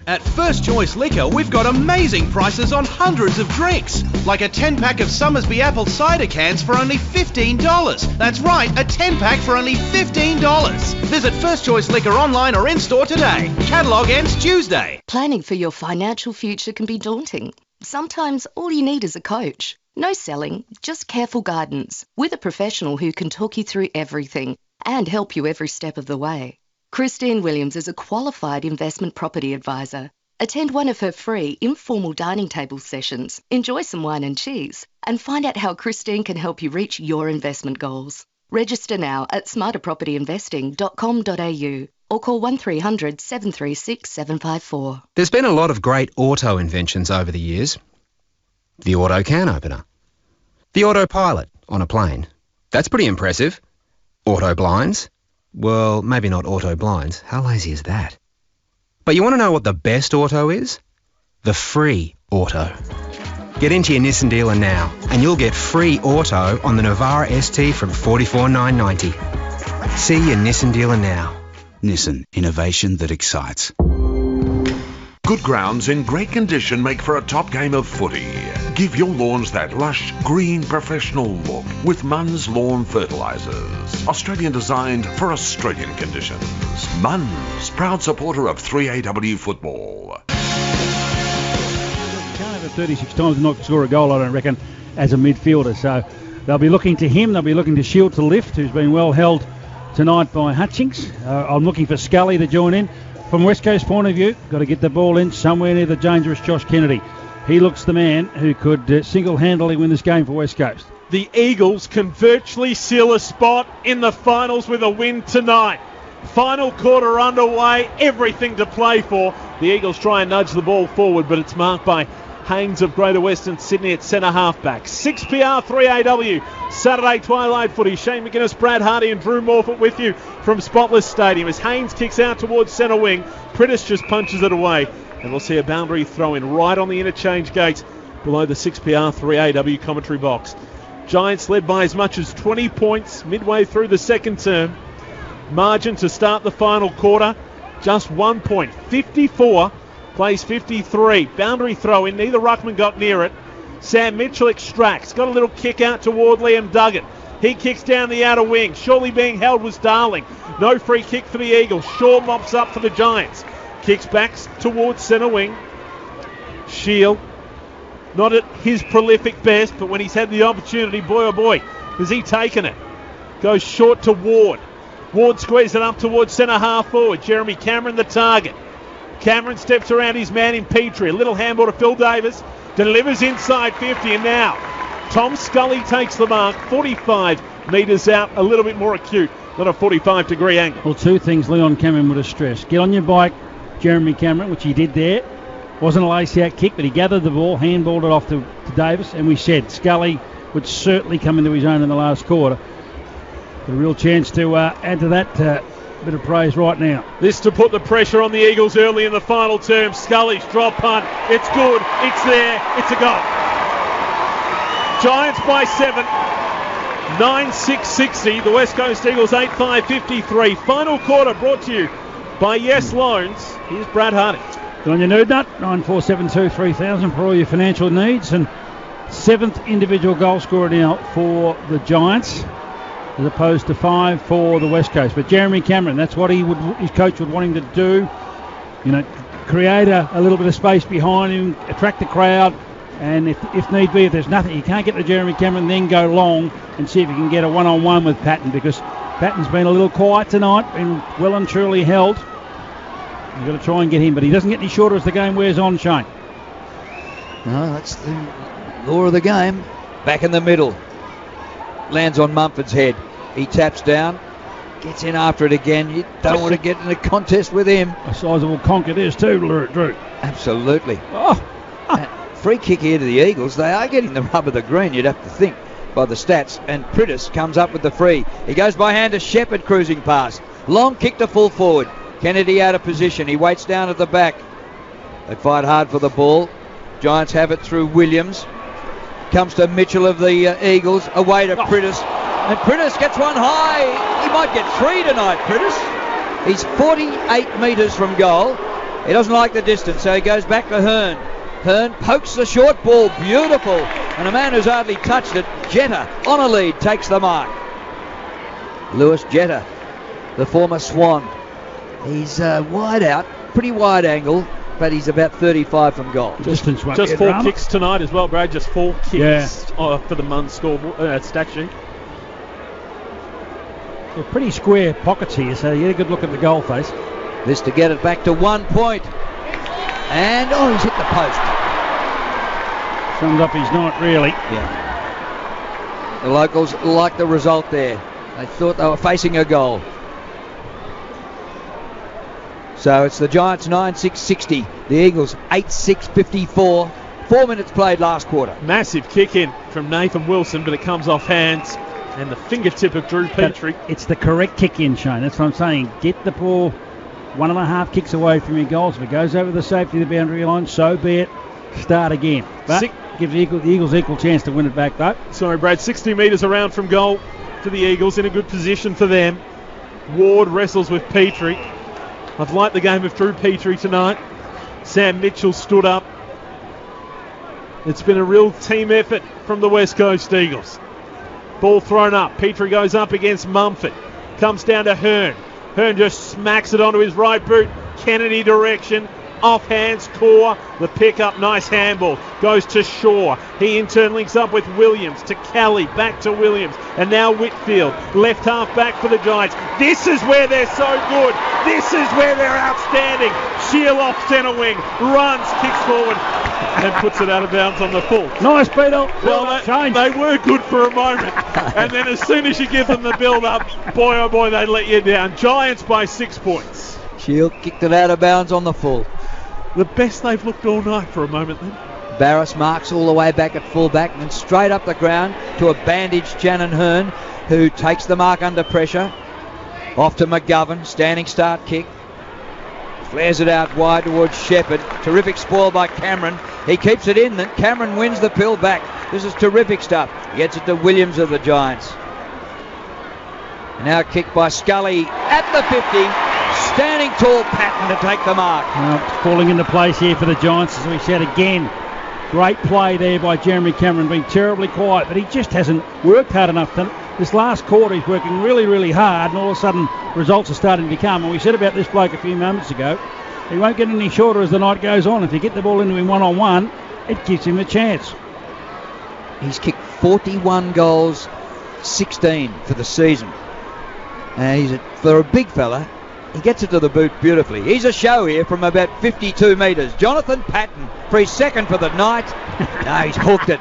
J: At First Choice Liquor, we've got amazing prices on hundreds of drinks. Like a 10-pack of Summersby apple cider cans for only $15. That's right, a 10-pack for only $15. Visit First Choice Liquor online or in-store today. Catalogue ends Tuesday.
X: Planning for your financial future can be daunting. Sometimes all you need is a coach. No selling, just careful guidance with a professional who can talk you through everything and help you every step of the way. Christine Williams is a qualified investment property advisor. Attend one of her free informal dining table sessions, enjoy some wine and cheese, and find out how Christine can help you reach your investment goals. Register now at smarterpropertyinvesting.com.au or call 1300 736 754.
Y: There's been a lot of great auto inventions over the years. The auto can opener. The autopilot on a plane. That's pretty impressive. Auto blinds. Well, maybe not auto blinds. How lazy is that? But you want to know what the best auto is? The free auto. Get into your Nissan dealer now and you'll get free auto on the Navara ST from $44,990. See your Nissan dealer now.
Z: Nissan, innovation that excites.
G: Good grounds in great condition make for a top game of footy. Give your lawns that lush, green, professional look with Munn's Lawn Fertilisers. Australian designed for Australian conditions. Munn's, proud supporter of 3AW football.
B: You can't have it 36 times and not score a goal, I don't reckon, as a midfielder. So they'll be looking to him. They'll be looking to Shield to lift, who's been well held tonight by Hutchings. I'm looking for Scully to join in. From West Coast point of view, got to get the ball in somewhere near the dangerous Josh Kennedy. He looks the man who could single-handedly win this game for West Coast.
C: The Eagles can virtually seal a spot in the finals with a win tonight. Final quarter underway, everything to play for. The Eagles try and nudge the ball forward, but it's marked by Haynes of Greater Western Sydney at centre halfback. 6PR 3AW, Saturday Twilight Footy. Shane McGuinness, Brad Hardy and Drew Morphett with you from Spotless Stadium as Haynes kicks out towards centre wing. Prittis just punches it away. And we'll see a boundary throw in right on the interchange gate below the 6PR 3AW commentary box. Giants led by as much as 20 points midway through the second term. Margin to start the final quarter, just 1 point. 54 plays 53. Boundary throw in. Neither ruckman got near it. Sam Mitchell extracts. Got a little kick out toward Liam Duggan. He kicks down the outer wing. Surely being held was Darling. No free kick for the Eagles. Shaw mops up for the Giants. Kicks back towards centre wing. Shield. Not at his prolific best, but when he's had the opportunity, boy oh boy, has he taken it. Goes short to Ward. Ward squeezes it up towards centre half forward. Jeremy Cameron the target. Cameron steps around his man in Petrie. A little handball to Phil Davis. Delivers inside 50 and now Tom Scully takes the mark. 45 metres out. A little bit more acute than a 45-degree angle.
B: Well, two things Leon Cameron would have stressed. Get on your bike, Jeremy Cameron, which he did there. Wasn't a lace-out kick, but he gathered the ball, handballed it off to Davis, and we said Scully would certainly come into his own in the last quarter. Got a real chance to add to that bit of praise right now.
C: This to put the pressure on the Eagles early in the final term. Scully's drop punt. It's good. It's there. It's a goal. Giants by 7. 9-6-60. The West Coast Eagles 8-5-53. Final quarter brought to you by Yes Loans. Here's Brad Harding.
B: Go on your nerd nut, 9472-3000 for all your financial needs. And 7th individual goal scorer now for the Giants, as opposed to 5 for the West Coast. But Jeremy Cameron, that's what his coach would want him to do. You know, create a little bit of space behind him, attract the crowd, and if need be, if there's nothing, you can't get to Jeremy Cameron, then go long and see if you can get a one-on-one with Patton, because Patton's been a little quiet tonight, been well and truly held. You've got to try and get him, but he doesn't get any shorter as the game wears on, Shane.
A: No, that's the law of the game. Back in the middle. Lands on Mumford's head. He taps down. Gets in after it again. You don't want to get in a contest with him.
B: A sizable conk it is too, Drew.
A: Absolutely. Free kick here to the Eagles. They are getting the rub of the green, you'd have to think, by the stats. And Prittis comes up with the free. He goes by hand to Shepherd, cruising past. Long kick to full forward. Kennedy out of position. He waits down at the back. They fight hard for the ball. Giants have it through Williams. Comes to Mitchell of the Eagles. Away to Prittis. And Prittis gets one high. He might get 3 tonight, Prittis. He's 48 metres from goal. He doesn't like the distance, so he goes back to Hearn. Hearn pokes the short ball. Beautiful. And a man who's hardly touched it, Jetta, on a lead, takes the mark. Lewis Jetta, the former Swan. He's wide out, pretty wide angle, but he's about 35 from goal.
C: Just 4 kicks tonight as well, Brad. Just 4 kicks for the Munn score stat sheet.
B: They're pretty square pockets here, so you get a good look at the goal face.
A: This to get it back to 1 point. And, he's hit the post.
B: Summed up his night, really.
A: Yeah. The locals like the result there. They thought they were facing a goal. So it's the Giants 9-6-60. The Eagles 8-6-54. 4 minutes played last quarter.
C: Massive kick in from Nathan Wilson, but it comes off hands and the fingertip of Drew Petrie.
B: It's the correct kick in, Shane. That's what I'm saying. Get the ball 1.5 kicks away from your goals. If it goes over the safety of the boundary line, so be it. Start again. But gives the Eagles equal chance to win it back, though.
C: Sorry, Brad. 60 metres around from goal for the Eagles. In a good position for them. Ward wrestles with Petrie. I've liked the game of Drew Petrie tonight. Sam Mitchell stood up. It's been a real team effort from the West Coast Eagles. Ball thrown up. Petrie goes up against Mumford. Comes down to Hearn. Hearn just smacks it onto his right boot. Kennedy direction. Off hands, Core. The pickup, nice handball. Goes to Shaw. He in turn links up with Williams. To Kelly. Back to Williams. And now Whitfield. Left half back for the Giants. This is where they're so good. This is where they're outstanding. Shield off centre wing. Runs, kicks forward. And puts it out of bounds on the full.
B: Nice, Peter.
C: Well, they were good for a moment. And then as soon as you give them the build-up, boy, oh boy, they let you down. Giants by 6 points.
A: Shield kicked it out of bounds on the full.
C: The best they've looked all night for a moment then.
A: Barris marks all the way back at fullback and then straight up the ground to a bandaged Shannon Hearn, who takes the mark under pressure. Off to McGovern, standing start kick. Flares it out wide towards Shepherd. Terrific spoil by Cameron. He keeps it in, then Cameron wins the pill back. This is terrific stuff. Gets it to Williams of the Giants. Now kicked by Scully at the 50. Standing tall Patton to take the mark.
B: It's falling into place here for the Giants, as we said again. Great play there by Jeremy Cameron, being terribly quiet, but he just hasn't worked hard enough. This last quarter he's working really, really hard, and all of a sudden results are starting to come. And we said about this bloke a few moments ago, he won't get any shorter as the night goes on. If you get the ball into him one-on-one, it gives him a chance.
A: He's kicked 41 goals, 16 for the season. And for a big fella, he gets it to the boot beautifully. He's a show here from about 52 metres. Jonathan Patton for his second for the night. No, he's hooked it.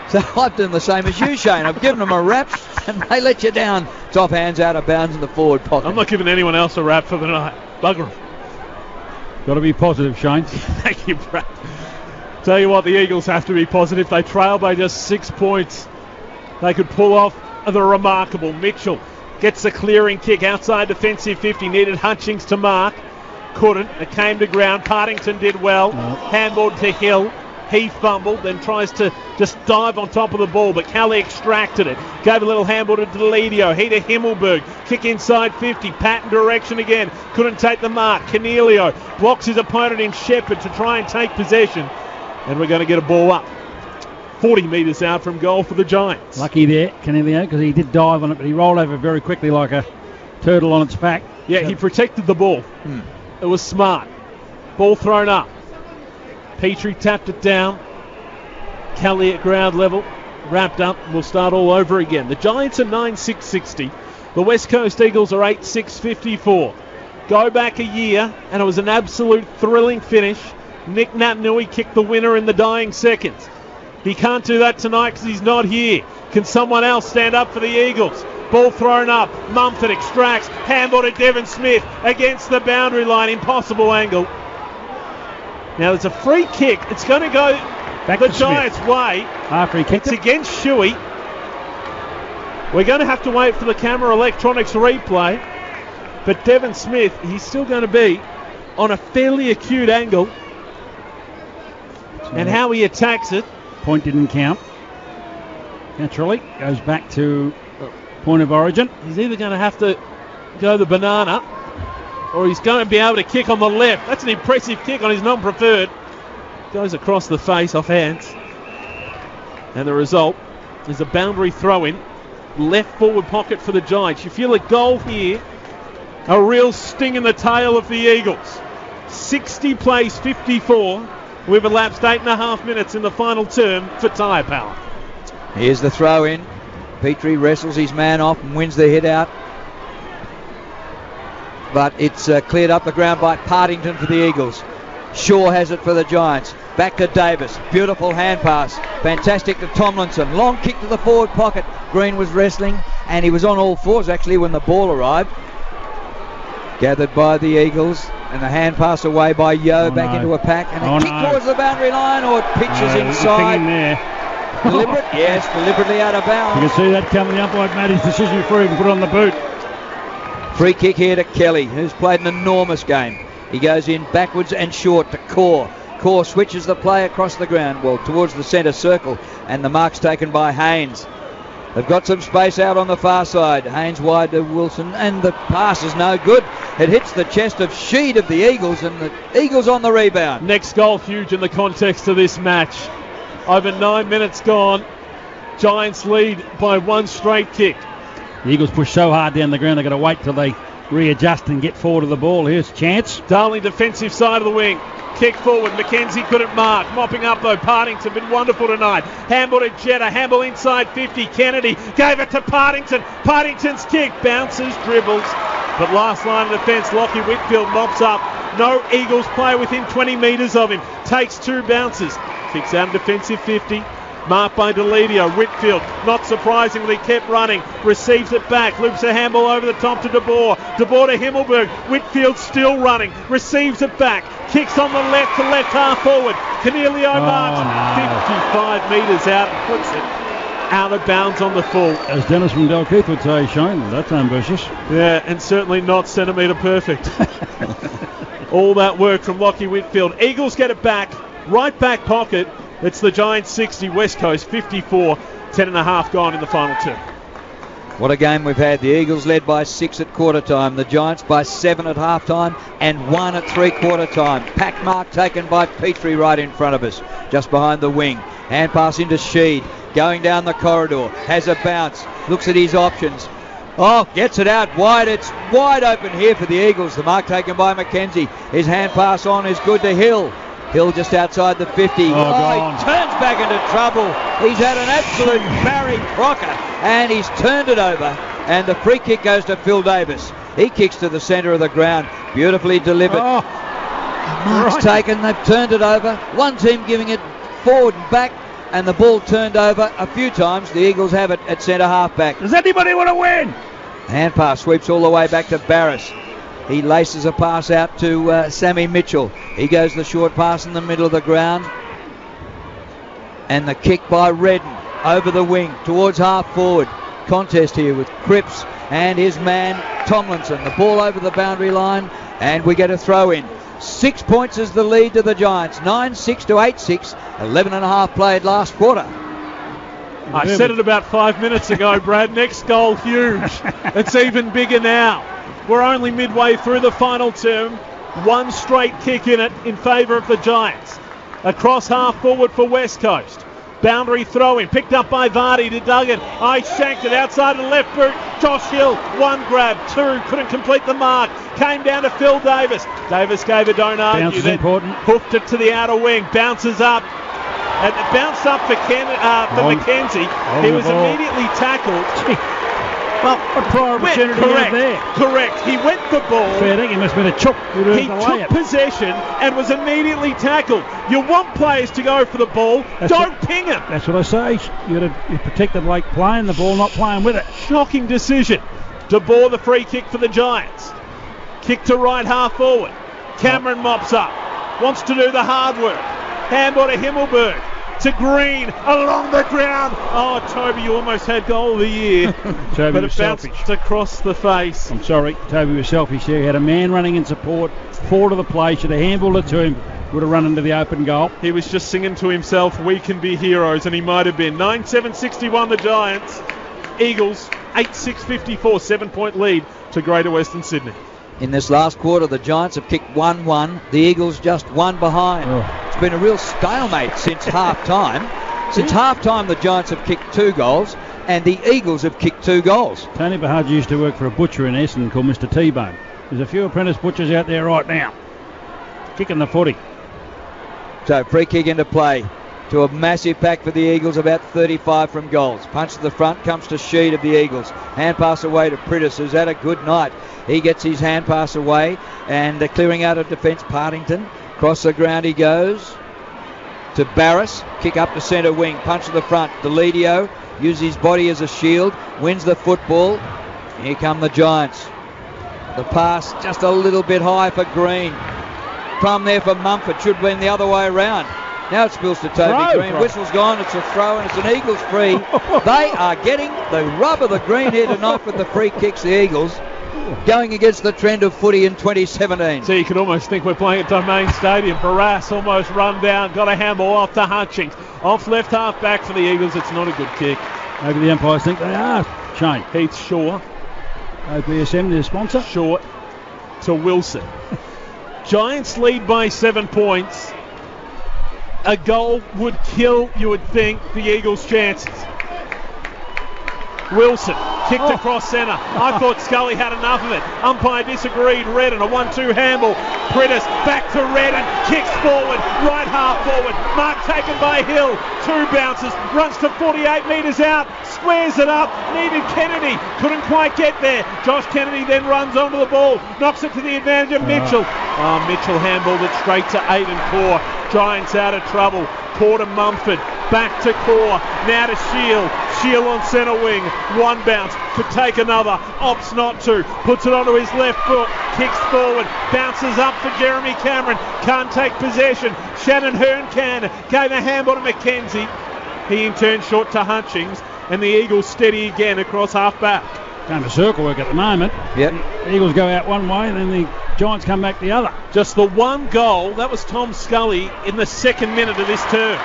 A: So I've done the same as you, Shane. I've given them a rap and they let you down. Top hands out of bounds in the forward pocket.
C: I'm not giving anyone else a rap for the night. Bugger them.
B: Got to be positive, Shane.
C: Thank you, Brad. Tell you what, the Eagles have to be positive. They trail by just 6 points. They could pull off the remarkable. Mitchell gets the clearing kick outside defensive 50. Needed Hutchings to mark. Couldn't. It came to ground. Partington did well. Handball to Hill. He fumbled, then tries to just dive on top of the ball, but Kelly extracted it. Gave a little handball to Deledio. He to Himmelberg. Kick inside 50. Pattern direction again. Couldn't take the mark. Cornelio blocks his opponent in Shepherd to try and take possession. And we're going to get a ball up 40 metres out from goal for the Giants.
B: Lucky there, Cornelio, because he did dive on it, but he rolled over very quickly like a turtle on its back.
C: Yeah, he protected the ball. It was smart. Ball thrown up. Petrie tapped it down. Kelly at ground level. Wrapped up. We'll start all over again. The Giants are 9-6-60. The West Coast Eagles are 8-6-54. Go back a year, and it was an absolute thrilling finish. Nick Natanui kicked the winner in the dying seconds. He can't do that tonight because he's not here. Can someone else stand up for the Eagles? Ball thrown up. Mumford extracts. Handball to Devon Smith against the boundary line. Impossible angle. Now there's a free kick. It's going to go back the Giants' way.
B: After he kicked
C: it. It's against Shuey. We're going to have to wait for the camera electronics replay. But Devon Smith, he's still going to be on a fairly acute angle. And how he attacks it.
B: Point didn't count. Naturally, goes back to point of origin.
C: He's either going to have to go the banana, or he's going to be able to kick on the left. That's an impressive kick on his non-preferred. Goes across the face off hands. And the result is a boundary throw-in. Left forward pocket for the Giants. You feel a goal here. A real sting in the tail of the Eagles. 60 plays 54. We've elapsed 8.5 minutes in the final term for tyre power.
A: Here's the throw-in. Petrie wrestles his man off and wins the hit out. But it's cleared up the ground by Partington for the Eagles. Shaw has it for the Giants. Back to Davis. Beautiful hand pass. Fantastic to Tomlinson. Long kick to the forward pocket. Green was wrestling, and he was on all fours actually when the ball arrived. Gathered by the Eagles, and the hand pass away by Yo back into a pack, and a kick towards the boundary line, or it pitches inside. Deliberate? Yes, deliberately out of bounds.
B: You can see that coming. The umpire made his decision before he even put on the boot.
A: Free kick here to Kelly, who's played an enormous game. He goes in backwards and short to Core. Core switches the play across the ground, well, towards the centre circle, and the mark's taken by Haynes. They've got some space out on the far side. Haynes wide to Wilson, and the pass is no good. It hits the chest of Sheed of the Eagles, and the Eagles on the rebound.
C: Next goal huge in the context of this match. Over 9 minutes gone. Giants lead by one straight kick.
B: The Eagles push so hard down the ground, they've got to wait till they readjust and get forward of the ball. Here's Chance.
C: Darling defensive side of the wing. Kick forward. McKenzie couldn't mark. Mopping up though. Partington been wonderful tonight. Handball to Jetta. Handball inside 50. Kennedy gave it to Partington. Partington's kick bounces, dribbles. But last line of defence, Lockie Whitfield mops up. No Eagles player within 20 metres of him. Takes two bounces. Kicks out defensive 50. Marked by Deledio. Whitfield, not surprisingly, kept running. Receives it back. Loops a handball over the top to De Boer. De Boer to Himmelberg. Whitfield still running. Receives it back. Kicks on the left to left half forward. Cornelio marks 55 metres out and puts it out of bounds on the full.
B: As Dennis from Dalkeith would say, Shane, that's ambitious.
C: Yeah, and certainly not centimetre perfect. All that work from Lockie Whitfield. Eagles get it back. Right back pocket. It's the Giants 60, West Coast 54, 10.5 gone in the final term.
A: What a game we've had. The Eagles led by 6 at quarter time. The Giants by 7 at half time and 1 at three-quarter time. Pack mark taken by Petrie right in front of us, just behind the wing. Hand pass into Sheed, going down the corridor, has a bounce, looks at his options. Oh, gets it out wide. It's wide open here for the Eagles. The mark taken by McKenzie. His hand pass on is good to Hill. Hill just outside the 50. He turns back into trouble. He's had an absolute Barry Crocker, and he's turned it over. And the free kick goes to Phil Davis. He kicks to the centre of the ground. Beautifully delivered. Mark's taken. They've turned it over. One team giving it forward and back, and the ball turned over a few times. The Eagles have it at centre half back.
B: Does anybody want to win?
A: Hand pass sweeps all the way back to Barris. He laces a pass out to Sammy Mitchell. He goes the short pass in the middle of the ground. And the kick by Redden over the wing towards half forward. Contest here with Cripps and his man Tomlinson. The ball over the boundary line, and we get a throw in. 6 points is the lead to the Giants. 9-6 to 8-6. 11.5 played last quarter.
C: I said it about 5 minutes ago, Brad. Next goal, huge. It's even bigger now. We're only midway through the final term. One straight kick in it in favour of the Giants. Across half forward for West Coast. Boundary throw-in, picked up by Vardy to Duggan. Shanked it outside of the left boot. Josh Hill, one grab, two, couldn't complete the mark. Came down to Phil Davis. Davis gave a don't argue.
B: Bounce is important.
C: Hoofed it to the outer wing, bounces up. And it bounced up for McKenzie. He was immediately tackled.
B: Well, what prior opportunity there?
C: Correct. He went the ball.
B: Fair dinkum, he must have been a chook.
C: He took possession and was immediately tackled. You want players to go for the ball. Don't ping him.
B: That's what I say. You protected like playing the ball, not playing with it.
C: Shocking decision. De Boer the free kick for the Giants. Kick to right half forward. Cameron mops up. Wants to do the hard work. Handball to Himmelberg. To Green, along the ground. Oh, Toby, you almost had goal of the year.
B: Toby
C: but it bounced across the face.
B: I'm sorry, Toby was selfish there. He had a man running in support, forward of the play, should have handballed it to him, would have run into the open goal.
C: He was just singing to himself, we can be heroes, and he might have been. 9-7-61 the Giants. Eagles, 8-6-54, 7-point lead to Greater Western Sydney.
A: In this last quarter, the Giants have kicked 1-1. The Eagles just one behind. It's been a real stalemate since half-time. Since half-time, the Giants have kicked 2 goals, and the Eagles have kicked 2 goals.
B: Tony Bahaj used to work for a butcher in Essendon called Mr. T-Bone. There's a few apprentice butchers out there right now, kicking the footy.
A: So free kick into play to a massive pack for the Eagles, about 35 from goals. Punch to the front, comes to Sheed of the Eagles. Hand pass away to Prittis, who's had a good night. He gets his hand pass away, and clearing out of defence, Partington. Across the ground he goes to Barris. Kick up to centre wing, punch to the front. Deledio uses his body as a shield, wins the football. Here come the Giants. The pass just a little bit high for Green. Plum there for Mumford, should have been the other way around. Now it spills to Toby Green. Whistle's gone. It's a throw, and it's an Eagles free. They are getting the rub of the green here tonight with the free kicks, the Eagles, going against the trend of footy in 2017.
C: So you can almost think we're playing at Domain Stadium. Barras almost run down. Got a handball off to Hutchings. Off left half back for the Eagles. It's not a good kick.
B: Maybe the umpires think they are. Shane.
C: Heath Shaw.
B: OPSM, their sponsor.
C: Short to Wilson. Giants lead by 7 points. A goal would kill, you would think, the Eagles' chances. Wilson kicked across centre. I thought Scully had enough of it. Umpire disagreed. Redden, a 1-2 handball. Prittis back to Redden. Kicks forward. Right half forward. Mark taken by Hill. 2 bounces. Runs to 48 metres out. Squares it up. Needed Kennedy. Couldn't quite get there. Josh Kennedy then runs onto the ball. Knocks it to the advantage of Mitchell. Mitchell handballed it straight to Aiden Core. Giants out of trouble. Core to Mumford. Back to Core. Now to Shield. Shield on centre wing. 1 bounce. Could take another. Opts not to. Puts it onto his left foot. Kicks forward. Bounces up for Jeremy Cameron. Can't take possession. Shannon Hearn can. Gave a handball to McKenzie. He in turn short to Hutchings. And the Eagles steady again across half back.
B: Going to circle work at the moment.
A: Yep.
B: The Eagles go out one way and then the Giants come back the other.
C: Just the one goal. That was Tom Scully in the 2nd minute of this term.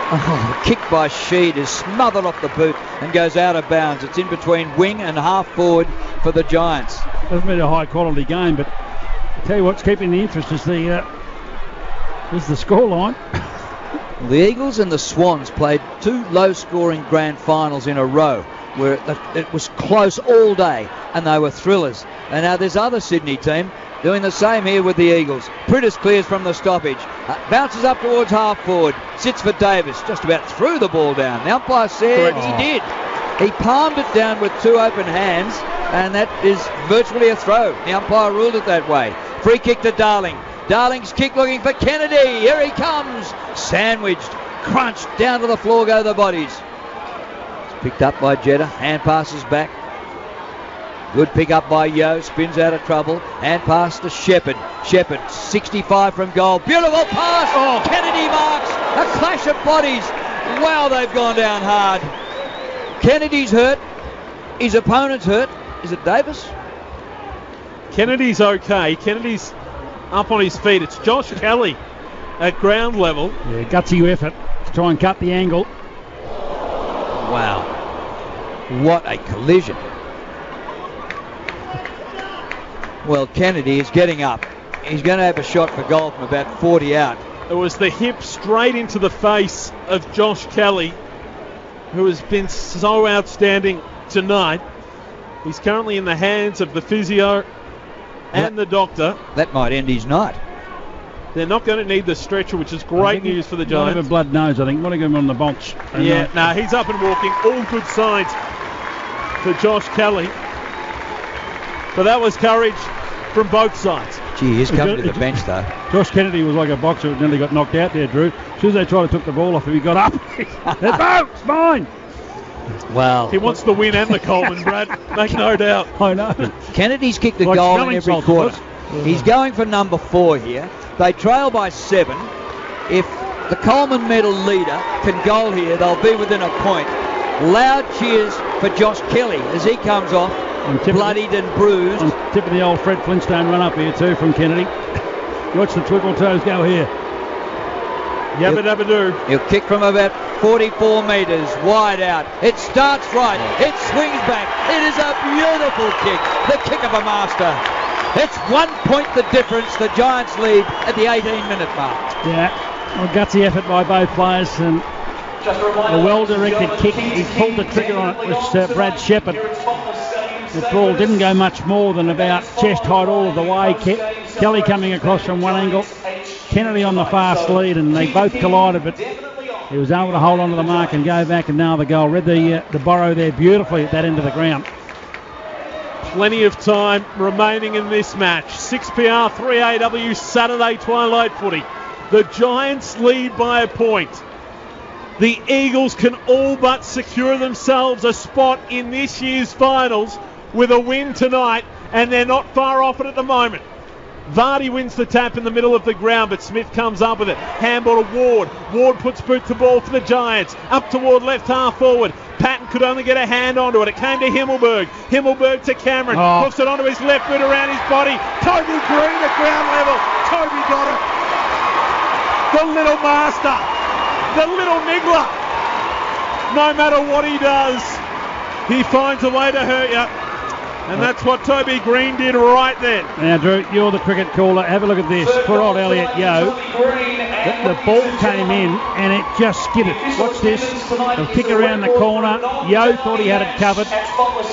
A: Oh, the kick by Sheed is smothered off the boot and goes out of bounds. It's in between wing and half forward for the Giants.
B: Hasn't been a high quality game, but I tell you what's keeping the interest is the scoreline.
A: The Eagles and the Swans played 2 low-scoring grand finals in a row where it was close all day and they were thrillers. And now this other Sydney team doing the same here with the Eagles. Prittis clears from the stoppage. Bounces up towards half forward. Sits for Davis. Just about threw the ball down. The umpire said he did. He palmed it down with 2 open hands, and that is virtually a throw. The umpire ruled it that way. Free kick to Darling. Darling's kick looking for Kennedy. Here he comes. Sandwiched. Crunched. Down to the floor go the bodies. It's picked up by Jetta. Hand passes back. Good pick up by Yo, spins out of trouble, and pass to Shepherd. Shepherd, 65 from goal. Beautiful pass! Oh, Kennedy marks! A clash of bodies! Wow, they've gone down hard. Kennedy's hurt. His opponent's hurt. Is it Davis?
C: Kennedy's okay. Kennedy's up on his feet. It's Josh Kelly at ground level.
B: Yeah, gutsy effort to try and cut the angle.
A: Wow. What a collision. Well, Kennedy is getting up. He's going to have a shot for goal from about 40 out.
C: It was the hip straight into the face of Josh Kelly, who has been so outstanding tonight. He's currently in the hands of the physio and the doctor.
A: That might end his night.
C: They're not going to need the stretcher, which is great news for the Giants.
B: Might have a blood nose, I think. Want to get him on the box.
C: Yeah, he's up and walking. All good signs for Josh Kelly. But that was courage from both sides.
A: Gee, he's coming to the bench, though.
B: Josh Kennedy was like a boxer who nearly got knocked out there, Drew. As soon as they tried to took the ball off him, he got up. It's mine.
A: Well,
C: he wants the win and the Coleman, Brad. Make no doubt.
B: I know.
A: Kennedy's kicked a goal in every quarter. He's going for number 4 here. They trail by 7. If the Coleman medal leader can goal here, they'll be within a point. Loud cheers for Josh Kelly as he comes off, bloodied and bruised.
B: And tip of the old Fred Flintstone run up here too from Kennedy. Watch the twinkle toes go here.
C: Yabba dabba do.
A: He'll kick from about 44 metres, wide out. It starts right. It swings back. It is a beautiful kick. The kick of a master. It's 1 point the difference. The Giants lead at the 18-minute mark.
B: Yeah, well, gutsy effort by both players and a well-directed kick. He pulled the trigger on it with Brad Shepherd. The ball didn't go much more than about chest height all of the way. Kelly coming across from one angle. Kennedy on the fast lead, and they both collided, but he was able to hold on to the mark and go back and nail the goal. Read the borrow there beautifully at that end of the ground.
C: Plenty of time remaining in this match. 6PR, 3AW, Saturday Twilight Footy. The Giants lead by a point. The Eagles can all but secure themselves a spot in this year's finals with a win tonight, and they're not far off it at the moment. Vardy wins the tap in the middle of the ground, but Smith comes up with it. Handball to Ward. Ward puts boot to ball for the Giants. Up toward left half forward. Patton could only get a hand onto it. It came to Himmelberg. Himmelberg to Cameron. Hooks it onto his left boot around his body. Toby Green at ground level. Toby got it. The little master. The little niggler. No matter what he does, he finds a way to hurt you. And that's what Toby Green did right then.
B: Now, Drew, you're the cricket caller. Have a look at this. Poor old Elliot Yo. The ball came in and it just skidded. Watch this. They'll kick around the corner. Yo thought he had it covered.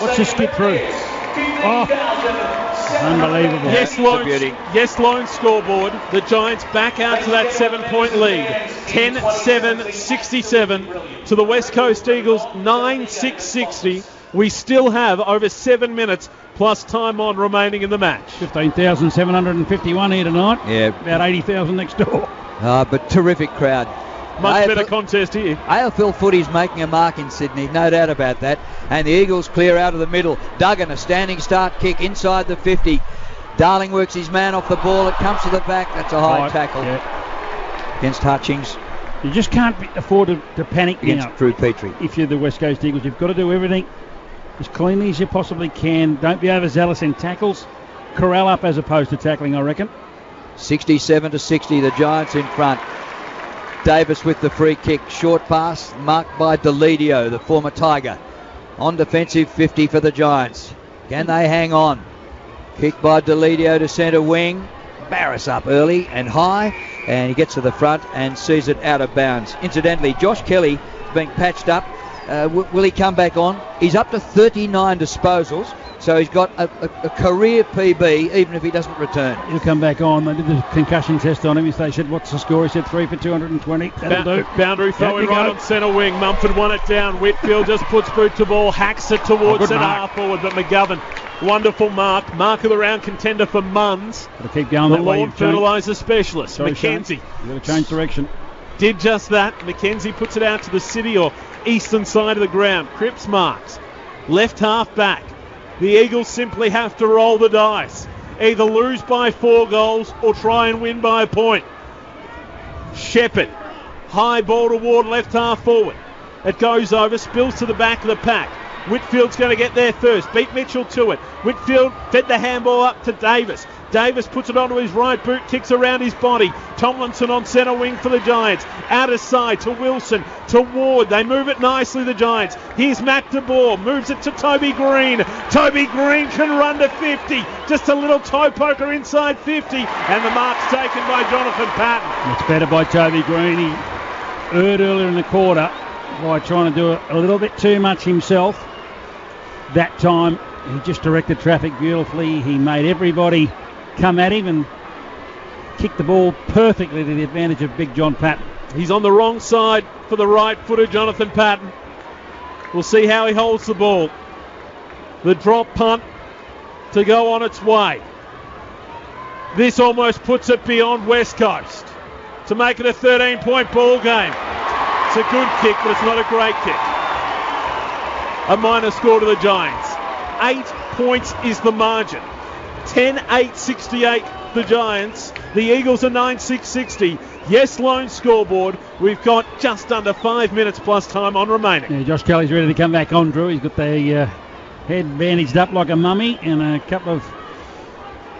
B: Watch this skid through. Oh, unbelievable.
C: Yes, Lone scoreboard. The Giants back out to that 7-point lead. 10-7, 67 to the West Coast Eagles, 9-6, 60. We still have over 7 minutes plus time on remaining in the match.
B: 15,751 here tonight.
A: Yeah.
B: About 80,000 next door.
A: But terrific crowd.
C: Much better contest here.
A: AFL footy's making a mark in Sydney, no doubt about that. And the Eagles clear out of the middle. Duggan, a standing start kick inside the 50. Darling works his man off the ball. It comes to the back. That's a high tackle against Hutchings.
B: You just can't afford to panic
A: against
B: now.
A: Drew Petrie.
B: If you're the West Coast Eagles, you've got to do everything as cleanly as you possibly can. Don't be overzealous in tackles. Corral up as opposed to tackling, I reckon.
A: 67-60, the Giants in front. Davis with the free kick. Short pass marked by Delidio, the former Tiger. On defensive 50 for the Giants. Can they hang on? Kick by Delidio to centre wing. Barris up early and high, and he gets to the front and sees it out of bounds. Incidentally, Josh Kelly is being patched up. Will he come back on? He's up to 39 disposals, so he's got a career PB even if he doesn't return.
B: He'll come back on. They did the concussion test on him. They said, what's the score? He said 3 for 220. That'll do.
C: Boundary throwing right on centre wing. Mumford won it down. Whitfield just puts boot to ball, hacks it towards centre half forward, but McGovern, wonderful mark. Mark of the round contender for Munns.
B: Got to keep going that way.
C: The lawn fertiliser specialist, McKenzie.
B: You've got to change direction.
C: Did just that. McKenzie puts it out to the city or eastern side of the ground. Cripps marks. Left half back. The Eagles simply have to roll the dice. Either lose by 4 goals or try and win by a point. Shepherd. High ball toward left half forward. It goes over, spills to the back of the pack. Whitfield's going to get there first. Beat Mitchell to it. Whitfield fed the handball up to Davis. Davis puts it onto his right boot, kicks around his body. Tomlinson on centre wing for the Giants. Out of side to Wilson, to Ward. They move it nicely, the Giants. Here's Matt DeBoer, moves it to Toby Green. Toby Green can run to 50. Just a little toe poker inside 50. And the mark's taken by Jonathan Patton.
B: It's better by Toby Green. He erred earlier in the quarter by trying to do a little bit too much himself. That time, he just directed traffic beautifully. He made everybody come at him and kicked the ball perfectly to the advantage of Big John Patton.
C: He's on the wrong side for the right footer, Jonathan Patton. We'll see how he holds the ball. The drop punt to go on its way. This almost puts it beyond West Coast to make it a 13-point ball game. It's a good kick, but it's not a great kick. A minor score to the Giants. 8 points is the margin. 10-8-68 the Giants. The Eagles are 9-6-60. Yes, lone scoreboard. We've got just under 5 minutes plus time on remaining.
B: Yeah, Josh Kelly's ready to come back on, Drew. He's got the head bandaged up like a mummy and a couple of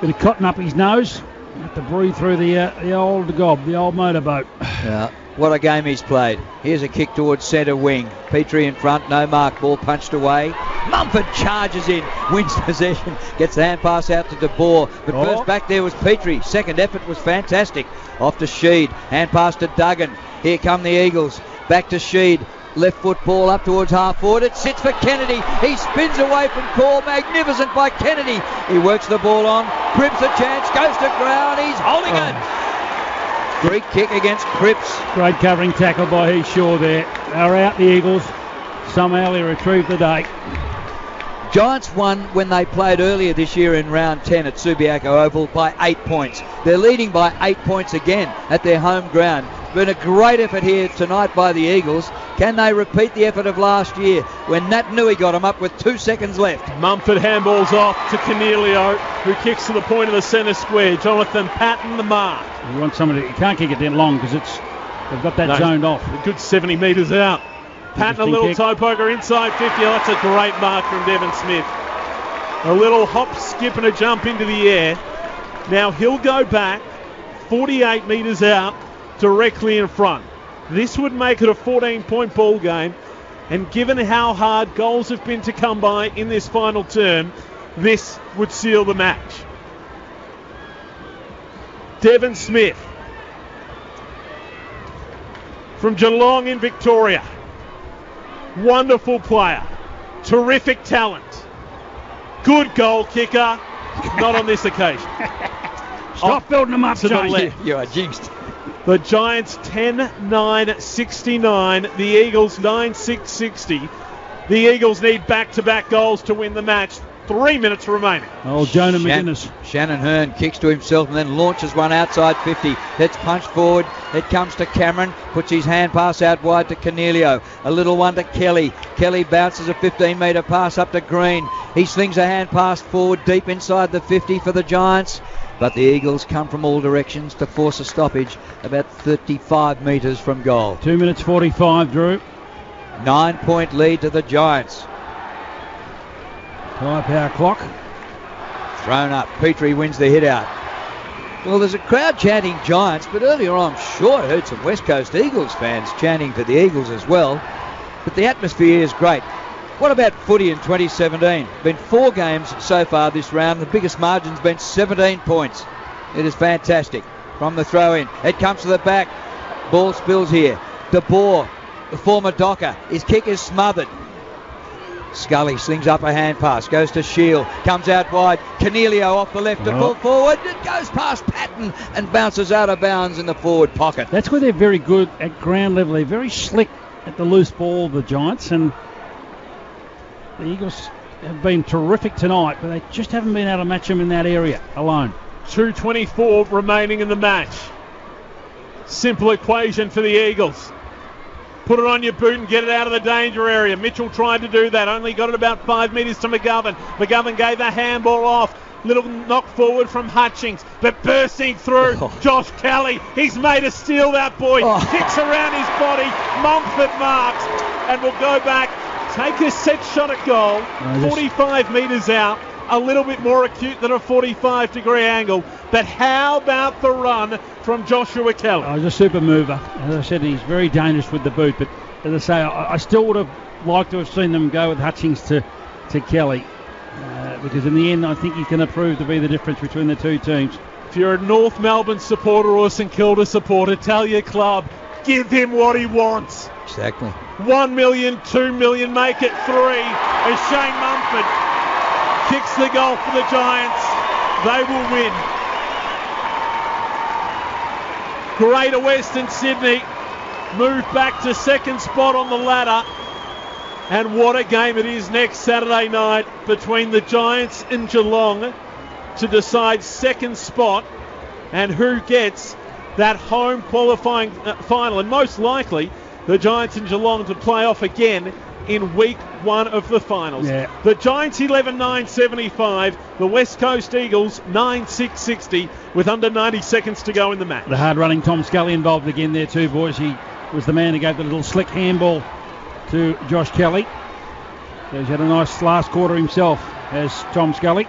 B: bit of cotton up his nose. Have to breathe through the old gob, the old motorboat.
A: Yeah. What a game he's played. Here's a kick towards centre wing. Petrie in front, no mark, ball punched away. Mumford charges in, wins possession, gets the hand pass out to De Boer. But first back there was Petrie. Second effort was fantastic. Off to Sheed, hand pass to Duggan. Here come the Eagles. Back to Sheed. Left foot ball up towards half forward. It sits for Kennedy. He spins away from call. Magnificent by Kennedy. He works the ball on. Cripps a chance. Goes to ground. He's holding it. Great kick against Cripps.
B: Great covering tackle by Heath-Shaw there. They're out, the Eagles. Somehow they retrieved the day.
A: Giants won when they played earlier this year in round 10 at Subiaco Oval by 8 points. They're leading by 8 points again at their home ground. Been a great effort here tonight by the Eagles. Can they repeat the effort of last year when Nat Nui got them up with 2 seconds left?
C: Mumford handballs off to Cornelio, who kicks to the point of the centre square. Jonathan Patton the mark.
B: You want somebody, you can't kick it that long because they've got that zoned off.
C: A good 70 metres out. Patton a little toe poker inside 50. Oh, that's a great mark from Devon Smith. A little hop, skip and a jump into the air. Now he'll go back 48 metres out directly in front. This would make it a 14-point ball game, and given how hard goals have been to come by in this final term, this would seal the match. Devon Smith from Geelong in Victoria. Wonderful player. Terrific talent. Good goal kicker. Not on this occasion.
B: Stop building them up,
C: to the left.
A: You are jinxed.
C: The Giants 10-9-69. The Eagles 9-6-60. The Eagles need back-to-back goals to win the match. 3 minutes remaining.
B: Oh, Jonah McGuinness.
A: Shannon Hearn kicks to himself and then launches one outside 50. It's punched forward. It comes to Cameron. Puts his hand pass out wide to Cornelio. A little one to Kelly. Kelly bounces a 15-metre pass up to Green. He slings a hand pass forward deep inside the 50 for the Giants. But the Eagles come from all directions to force a stoppage about 35 metres from goal.
B: 2 minutes 45, Drew.
A: 9-point lead to the Giants.
B: High power clock.
A: Thrown up. Petrie wins the hit out. Well, there's a crowd chanting Giants, but earlier on, I'm sure I heard some West Coast Eagles fans chanting for the Eagles as well. But the atmosphere is great. What about footy in 2017? Been 4 games so far this round. The biggest margin's been 17 points. It is fantastic. From the throw in, it comes to the back. Ball spills here. De Boer, the former Docker. His kick is smothered. Scully slings up a hand pass, goes to Shield, comes out wide. Cornelio off the left to pull forward. It goes past Patton and bounces out of bounds in the forward pocket.
B: That's where they're very good at ground level. They're very slick at the loose ball, the Giants, and the Eagles have been terrific tonight, but they just haven't been able to match them in that area alone.
C: 2:24 remaining in the match. Simple equation for the Eagles. Put it on your boot and get it out of the danger area. Mitchell tried to do that, only got it about 5 metres to McGovern. McGovern gave the handball off. Little knock forward from Hutchings, but bursting through Josh Kelly. He's made a steal, that boy. Kicks around his body. Mumford marks and will go back, take a set shot at goal. 45 metres out. A little bit more acute than a 45-degree angle. But how about the run from Joshua Kelly?
B: He's a super mover. As I said, he's very dangerous with the boot. But as I say, I still would have liked to have seen them go with Hutchings to Kelly. Because in the end, I think he can prove to be the difference between the two teams.
C: If you're a North Melbourne supporter or a St Kilda supporter, tell your club, give him what he wants.
A: Exactly.
C: 1 million, 2 million, make it 3 as Shane Mumford kicks the goal for the Giants. They will win. Greater Western Sydney move back to second spot on the ladder. And what a game it is next Saturday night between the Giants and Geelong to decide second spot and who gets that home qualifying final. And most likely the Giants and Geelong to play off again in week 1 of the finals.
B: Yeah.
C: The Giants 11-9-75, the West Coast Eagles 9-6-60 with under 90 seconds to go in the match.
B: The hard-running Tom Scully involved again there too, boys. He was the man who gave the little slick handball to Josh Kelly. So he's had a nice last quarter himself as Tom Scully.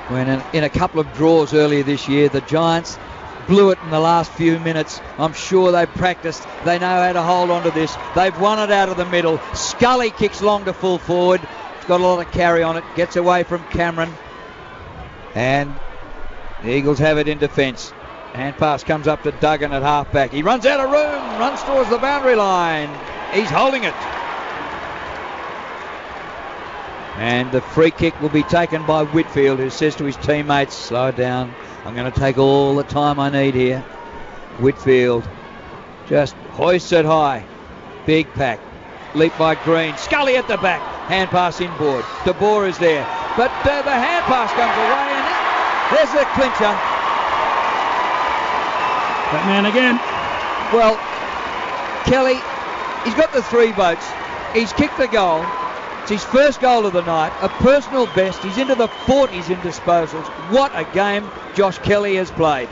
A: When in a couple of draws earlier this year, the Giants blew it in the last few minutes. I'm sure they practiced. They know how to hold on to this. They've won it out of the middle. Scully kicks long to full forward. He's got a lot of carry on it. Gets away from Cameron. And the Eagles have it in defence. Hand pass comes up to Duggan at halfback. He runs out of room. Runs towards the boundary line. He's holding it. And the free kick will be taken by Whitfield, who says to his teammates, slow down. I'm going to take all the time I need here. Whitfield just hoists it high. Big pack. Leap by Green. Scully at the back. Hand pass inboard. De Boer is there. But the hand pass comes away and there's the clincher.
B: That man again.
A: Well, Kelly, he's got the 3 votes. He's kicked the goal. It's his first goal of the night, a personal best. He's into the 40s in disposals. What a game Josh Kelly has played.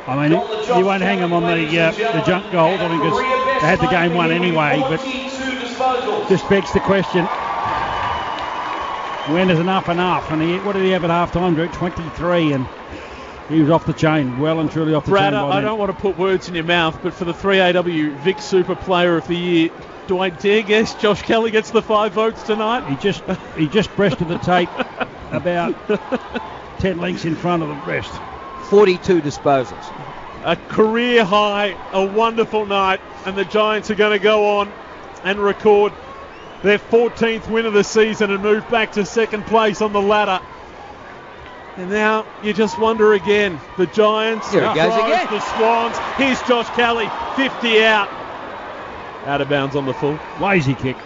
B: I mean, you won't hang him on the junk goals, I think, because they had the game won anyway, but just begs the question, when is enough? And what did he have at half-time, Drew? 23, and he was off the chain, well and truly off the chain.
C: Brad, I don't want to put words in your mouth, but for the 3AW Vic Super Player of the Year, do I dare guess Josh Kelly gets the 5 votes tonight?
B: He just breasted the tape about 10 lengths in front of the breast.
A: 42 disposals.
C: A career high, a wonderful night, and the Giants are going to go on and record their 14th win of the season and move back to second place on the ladder. And now you just wonder again, the Giants,
A: here it goes again.
C: The Swans. Here's Josh Kelly, 50 out. Out of bounds on the full.
B: Lazy kick.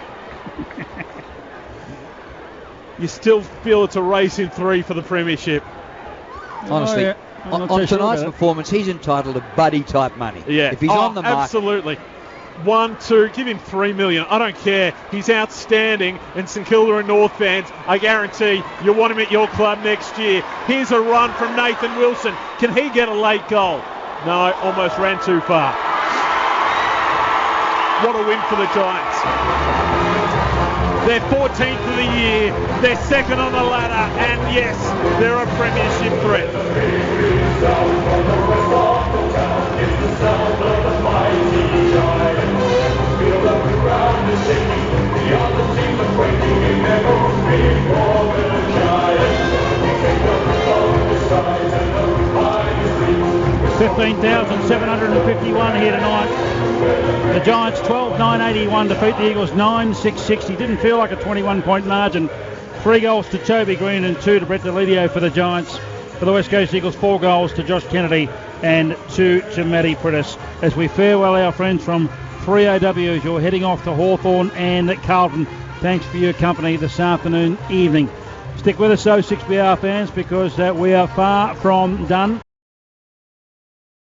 C: You still feel it's a race in 3 for the premiership.
A: Honestly, on tonight's performance, he's entitled to buddy-type money.
C: Yeah.
A: If he's on the mark.
C: Absolutely. 1, 2, give him 3 million. I don't care. He's outstanding. And St Kilda and North fans, I guarantee you want him at your club next year. Here's a run from Nathan Wilson. Can he get a late goal? No, almost ran too far. What a win for the Giants. They're 14th of the year. They're second on the ladder. And yes, they're a premiership threat.
B: $15,751 here tonight. The Giants 12-9-81 defeat the Eagles 9-6-60. Didn't feel like a 21-point margin. 3 goals to Toby Green and 2 to Brett Delidio for the Giants. For the West Coast Eagles, 4 goals to Josh Kennedy and 2 to Matty Prittis. As we farewell our friends from 3AW as you're heading off to Hawthorn and Carlton. Thanks for your company this afternoon, evening. Stick with us, though, 6PR fans, because we are far from done.